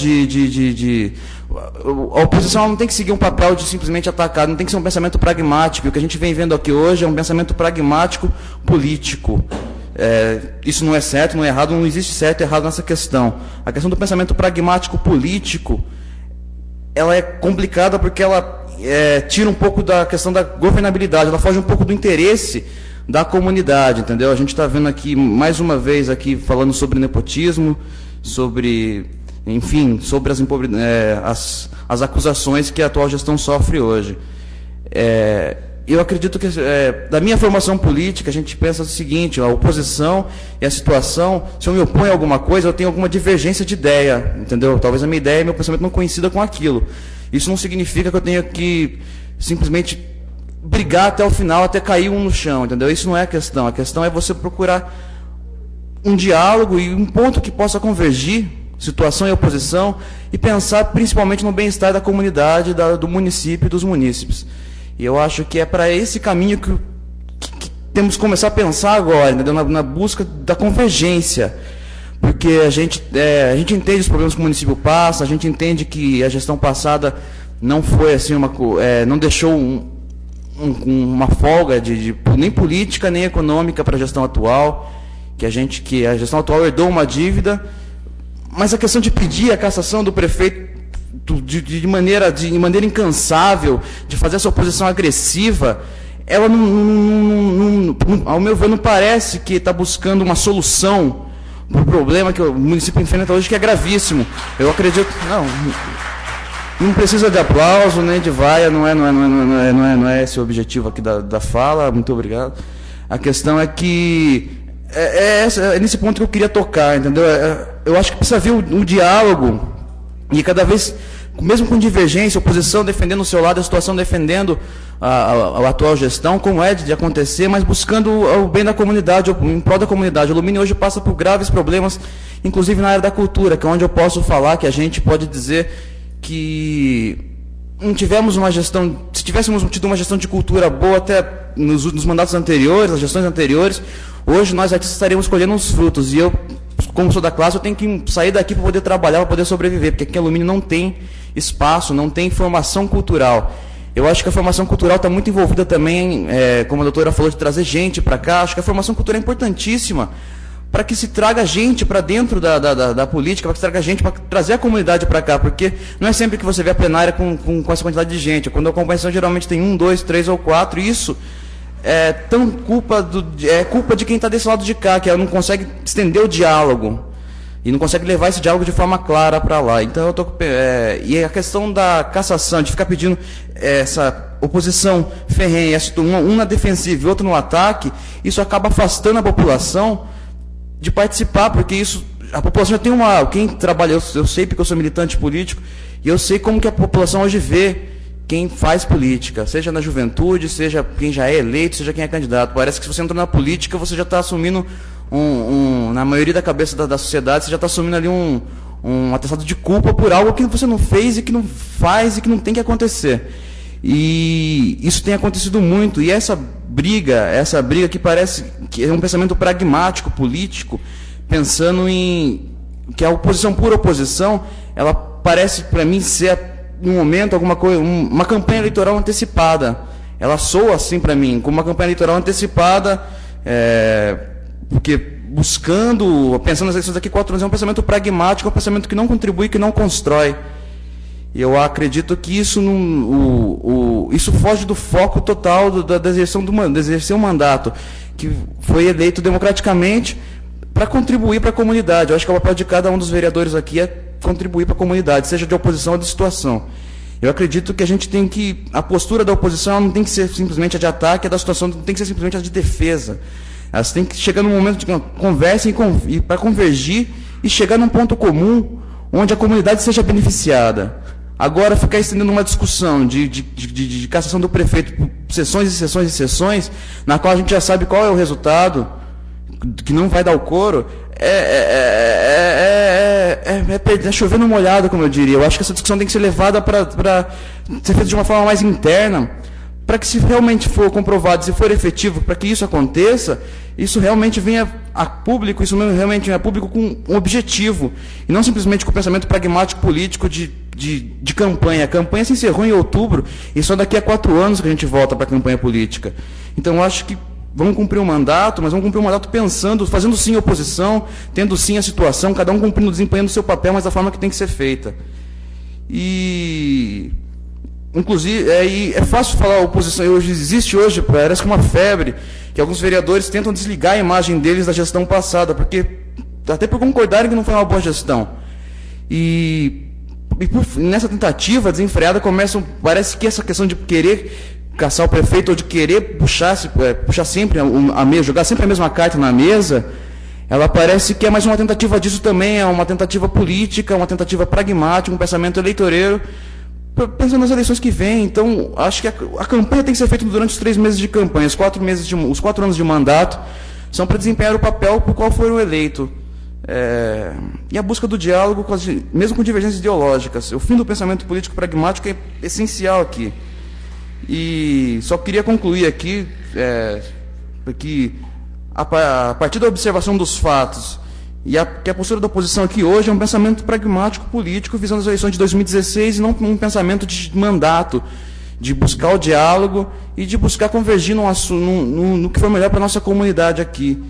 a oposição não tem que seguir um papel de simplesmente atacar, não tem que ser um pensamento pragmático. O que a gente vem vendo aqui hoje é um pensamento pragmático político. Isso não é certo, não é errado, não existe certo e errado nessa questão. A questão do pensamento pragmático político, ela é complicada porque ela tira um pouco da questão da governabilidade, ela foge um pouco do interesse da comunidade, entendeu? A gente está vendo aqui, mais uma vez, aqui falando sobre nepotismo, sobre as acusações que a atual gestão sofre hoje. Eu acredito que, da minha formação política, a gente pensa o seguinte: a oposição e a situação, se eu me oponho a alguma coisa, eu tenho alguma divergência de ideia, entendeu? Talvez a minha ideia e meu pensamento não coincidam com aquilo. Isso não significa que eu tenha que simplesmente brigar até o final, até cair um no chão, entendeu? Isso não é a questão. A questão é você procurar um diálogo e um ponto que possa convergir, situação e oposição, e pensar principalmente no bem-estar da comunidade, do município e dos munícipes. E eu acho que é para esse caminho que temos que começar a pensar agora, entendeu? Na busca da convergência. Porque a gente entende os problemas que o município passa, a gente entende que a gestão passada não foi assim não deixou uma folga nem política nem econômica para a gestão atual, que a gestão atual herdou uma dívida, mas a questão de pedir a cassação do prefeito de maneira incansável, de fazer essa oposição agressiva, ela ao meu ver, não parece que está buscando uma solução para o problema que o município enfrenta hoje, que é gravíssimo. Eu acredito, não precisa de aplauso nem de vaia, não é esse o objetivo aqui da fala. Muito obrigado. A questão é que é nesse ponto que eu queria tocar, entendeu? Eu acho que precisa haver um diálogo, e cada vez, mesmo com divergência, a oposição defendendo o seu lado, a situação defendendo a atual gestão, como é de acontecer, mas buscando o bem da comunidade, em prol da comunidade. O Alumínio hoje passa por graves problemas, inclusive na área da cultura, que é onde eu posso falar que a gente pode dizer que não tivemos uma gestão, se tivéssemos tido uma gestão de cultura boa até nos mandatos anteriores, nas gestões anteriores, hoje nós artistas estaríamos colhendo os frutos. E eu, como sou da classe, eu tenho que sair daqui para poder trabalhar, para poder sobreviver, porque aqui em Alumínio não tem espaço, não tem formação cultural. Eu acho que a formação cultural está muito envolvida também, como a doutora falou, de trazer gente para cá. Acho que a formação cultural é importantíssima para que se traga gente para dentro da política, para que se traga gente, para trazer a comunidade para cá, porque não é sempre que você vê a plenária com essa quantidade de gente. Quando a convenção geralmente tem 1, 2, 3 ou 4, e isso é culpa de quem está desse lado de cá, que não consegue estender o diálogo e não consegue levar esse diálogo de forma clara para lá. Então, e a questão da cassação, de ficar pedindo essa oposição ferrenha, um na defensiva e outro no ataque, isso acaba afastando a população de participar, porque isso, a população já tem quem trabalha, eu sei porque eu sou militante político, e eu sei como que a população hoje vê quem faz política, seja na juventude, seja quem já é eleito, seja quem é candidato. Parece que se você entra na política, você já está assumindo na maioria da cabeça da sociedade, você já está assumindo ali um atestado de culpa por algo que você não fez e que não faz e que não tem que acontecer. E isso tem acontecido muito, e essa briga que parece que é um pensamento pragmático, político, pensando em que a oposição por oposição, ela parece para mim ser, no momento, alguma coisa, uma campanha eleitoral antecipada. Ela soa assim para mim, como uma campanha eleitoral antecipada, porque pensando nas eleições daqui a 4 anos, é um pensamento pragmático, é um pensamento que não contribui, que não constrói. E eu acredito que isso isso foge do foco total da exercer um mandato que foi eleito democraticamente para contribuir para a comunidade. Eu acho que o papel de cada um dos vereadores aqui é contribuir para a comunidade, seja de oposição ou de situação. Eu acredito que a postura da oposição não tem que ser simplesmente a de ataque, a da situação não tem que ser simplesmente a de defesa. Elas têm que chegar num momento de conversa e para convergir e chegar num ponto comum onde a comunidade seja beneficiada. Agora, ficar estendendo uma discussão de cassação do prefeito por sessões e sessões e sessões, na qual a gente já sabe qual é o resultado, que não vai dar o coro, é chover no molhado, como eu diria. Eu acho que essa discussão tem que ser levada para ser feita de uma forma mais interna, para que, se realmente for comprovado, se for efetivo, para que isso aconteça, isso realmente venha a público, isso realmente venha a público com um objetivo, e não simplesmente com o pensamento pragmático político de campanha. A campanha se encerrou em outubro, e só daqui a 4 anos que a gente volta para a campanha política. Então, eu acho que vamos cumprir um mandato, mas vamos cumprir um mandato pensando, fazendo sim oposição, tendo sim a situação, cada um cumprindo, desempenhando o seu papel, mas da forma que tem que ser feita. E... inclusive, é fácil falar oposição. Existe hoje, parece que uma febre, que alguns vereadores tentam desligar a imagem deles da gestão passada, até por concordarem que não foi uma boa gestão. E nessa tentativa desenfreada parece que essa questão de querer caçar o prefeito, ou de querer puxar sempre jogar sempre a mesma carta na mesa, ela parece que é mais uma tentativa disso também, é uma tentativa política, uma tentativa pragmática, um pensamento eleitoreiro, pensando nas eleições que vêm. Então, acho que a campanha tem que ser feita durante os 3 meses de campanha. Os 4 anos de mandato são para desempenhar o papel por qual foram eleitos. E a busca do diálogo, mesmo com divergências ideológicas. O fim do pensamento político pragmático é essencial aqui. E só queria concluir aqui que, a partir da observação dos fatos, que a postura da oposição aqui hoje é um pensamento pragmático político visando as eleições de 2016 e não um pensamento de mandato, de buscar o diálogo e de buscar convergir no que for melhor para a nossa comunidade aqui.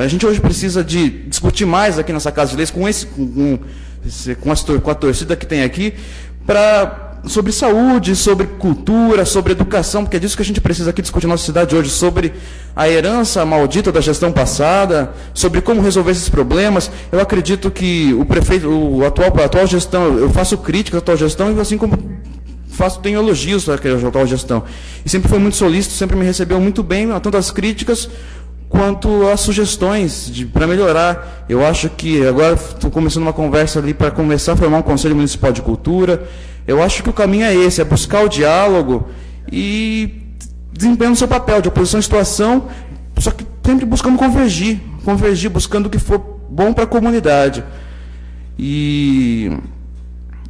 A gente hoje precisa de discutir mais aqui nessa Casa de Leis com a torcida que tem aqui, sobre saúde, sobre cultura, sobre educação, porque é disso que a gente precisa aqui discutir na nossa cidade hoje, sobre a herança maldita da gestão passada, sobre como resolver esses problemas. Eu acredito que a atual gestão, eu faço críticas à atual gestão, e assim como tenho elogios à atual gestão. E sempre foi muito solícito, sempre me recebeu muito bem, tanto as críticas quanto as sugestões para melhorar. Eu acho que agora estou começando uma conversa ali para começar a formar um Conselho Municipal de Cultura. Eu acho que o caminho é esse, é buscar o diálogo e desempenhando o seu papel de oposição à situação, só que sempre buscando convergir, buscando o que for bom para a comunidade. E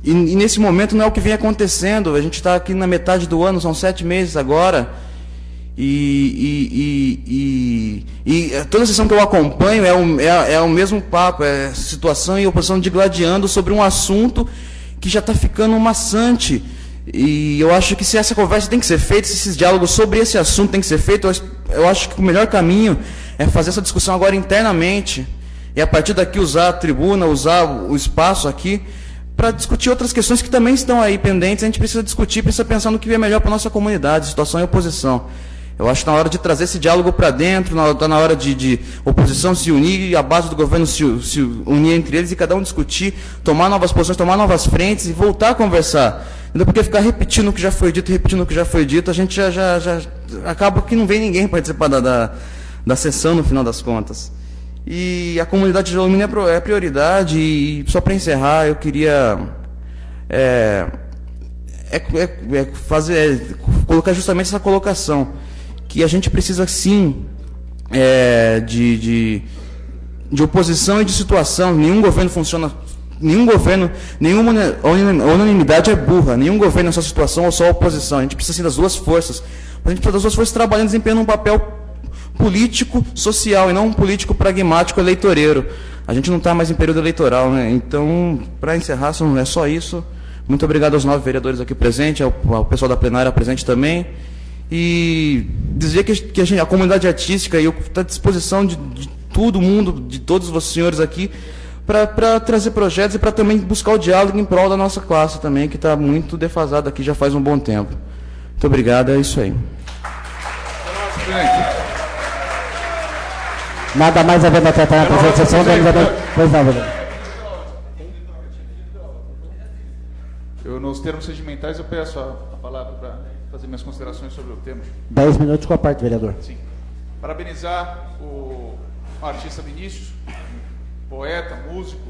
E nesse momento não é o que vem acontecendo. A gente está aqui na metade do ano, são 7 meses agora. E toda a sessão que eu acompanho é o mesmo papo, é situação e oposição digladiando sobre um assunto que já está ficando maçante. E eu acho que se essa conversa tem que ser feita, se esses diálogos sobre esse assunto tem que ser feito, eu acho que o melhor caminho é fazer essa discussão agora internamente. E a partir daqui usar a tribuna, usar o espaço aqui, para discutir outras questões que também estão aí pendentes. A gente precisa discutir, precisa pensar no que é melhor para a nossa comunidade, situação e oposição. Eu acho que está na hora de trazer esse diálogo para dentro, está na hora de oposição se unir e a base do governo se unir entre eles e cada um discutir, tomar novas posições, tomar novas frentes e voltar a conversar. Entendeu? Porque ficar repetindo o que já foi dito, a gente já acaba que não vem ninguém participar da sessão no final das contas. E a comunidade de alumínio é prioridade. E só para encerrar, eu queria colocar justamente essa colocação, que a gente precisa sim de oposição e de situação. Nenhum governo funciona, nenhuma unanimidade é burra, nenhum governo é só situação ou só oposição. A gente precisa sim das duas forças. A gente precisa das duas forças trabalhando, desempenhando um papel político, social, e não um político pragmático eleitoreiro. A gente não está mais em período eleitoral, né? Então, para encerrar, é só isso. Muito obrigado aos 9 vereadores aqui presentes, ao pessoal da plenária presente também. E dizer que a comunidade artística está à disposição de todo mundo, de todos vocês senhores aqui, para trazer projetos e para também buscar o diálogo em prol da nossa classe também, que está muito defasada aqui já faz um bom tempo. Muito obrigado, é isso aí. Nada mais a ver na tratar na presente sessão. Pois não, vereador. Nos termos regimentais, eu peço a palavra para fazer minhas considerações sobre o tema. 10 minutos com a parte, vereador. Sim. Parabenizar o artista Vinícius, poeta, músico,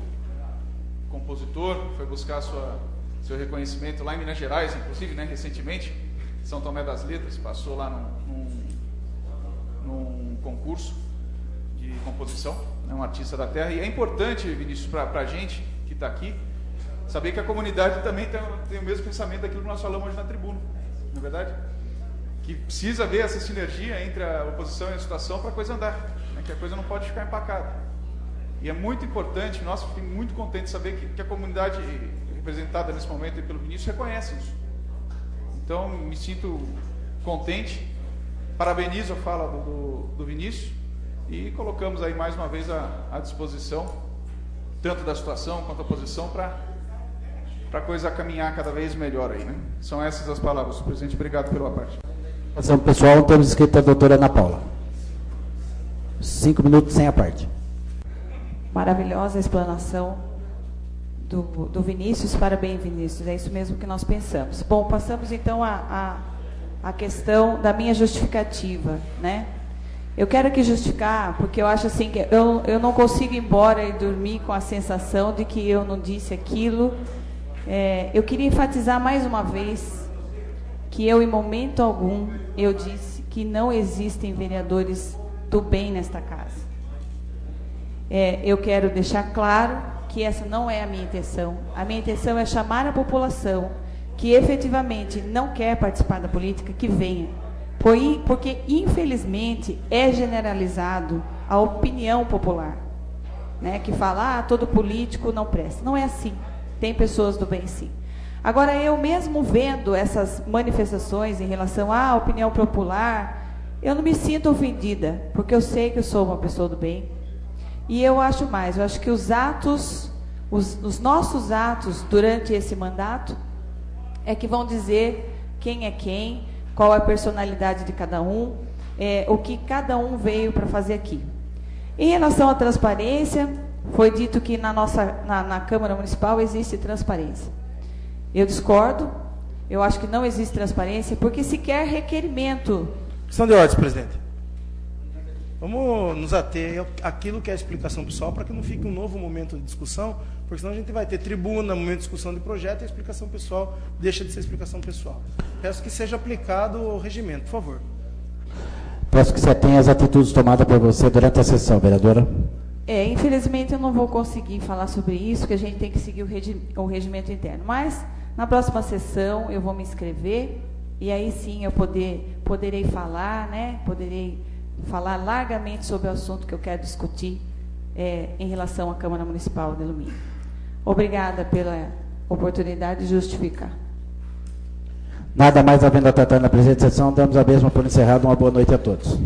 compositor, foi buscar seu reconhecimento lá em Minas Gerais, inclusive, né, recentemente, São Tomé das Letras, passou lá num concurso de composição, é um artista da terra. E é importante, Vinícius, para a gente que está aqui, saber que a comunidade também tem o mesmo pensamento daquilo que nós falamos hoje na tribuna, não é verdade? Que precisa ver essa sinergia entre a oposição e a situação para a coisa andar, né? Que a coisa não pode ficar empacada. E é muito importante, nós fiquemos muito contentes de saber que a comunidade representada nesse momento pelo Vinícius reconhece isso. Então, me sinto contente, parabenizo a fala do Vinícius e colocamos aí mais uma vez à disposição, tanto da situação quanto da oposição, para a coisa caminhar cada vez melhor aí, né? São essas as palavras, presidente. Obrigado pela parte. Pessoal, temos escrito a doutora Ana Paula. 5 minutos sem a parte. Maravilhosa a explanação do Vinícius. Parabéns, Vinícius. É isso mesmo que nós pensamos. Bom, passamos então à questão da minha justificativa, né? Eu quero aqui justificar, porque eu acho assim que eu não consigo ir embora e dormir com a sensação de que eu não disse aquilo. Eu queria enfatizar mais uma vez que eu, em momento algum, eu disse que não existem vereadores do bem nesta casa. Eu quero deixar claro que essa não é a minha intenção. A minha intenção é chamar a população que efetivamente não quer participar da política, que venha. Porque, infelizmente, é generalizado a opinião popular, né, que fala, todo político não presta. Não é assim. Tem pessoas do bem, sim. Agora, eu mesmo vendo essas manifestações em relação à opinião popular, eu não me sinto ofendida, porque eu sei que eu sou uma pessoa do bem. E eu acho mais, eu acho que os atos, os nossos atos durante esse mandato, é que vão dizer quem é quem, qual a personalidade de cada um, o que cada um veio para fazer aqui. Em relação à transparência, foi dito que na Câmara Municipal existe transparência. Eu discordo, eu acho que não existe transparência, porque sequer requerimento. Questão de ordem, presidente. Vamos nos ater àquilo que é a explicação pessoal, para que não fique um novo momento de discussão, porque senão a gente vai ter tribuna, momento de discussão de projeto, e a explicação pessoal deixa de ser explicação pessoal. Peço que seja aplicado o regimento, por favor. Peço que você tenha as atitudes tomadas por você durante a sessão, vereadora. Infelizmente eu não vou conseguir falar sobre isso, que a gente tem que seguir o regimento interno. Mas, na próxima sessão, eu vou me inscrever, e aí sim eu poderei falar, né? Poderei falar largamente sobre o assunto que eu quero discutir em relação à Câmara Municipal de Lumina. Obrigada pela oportunidade de justificar. Nada mais havendo a tratar na presente sessão, damos a mesma por encerrada. Uma boa noite a todos.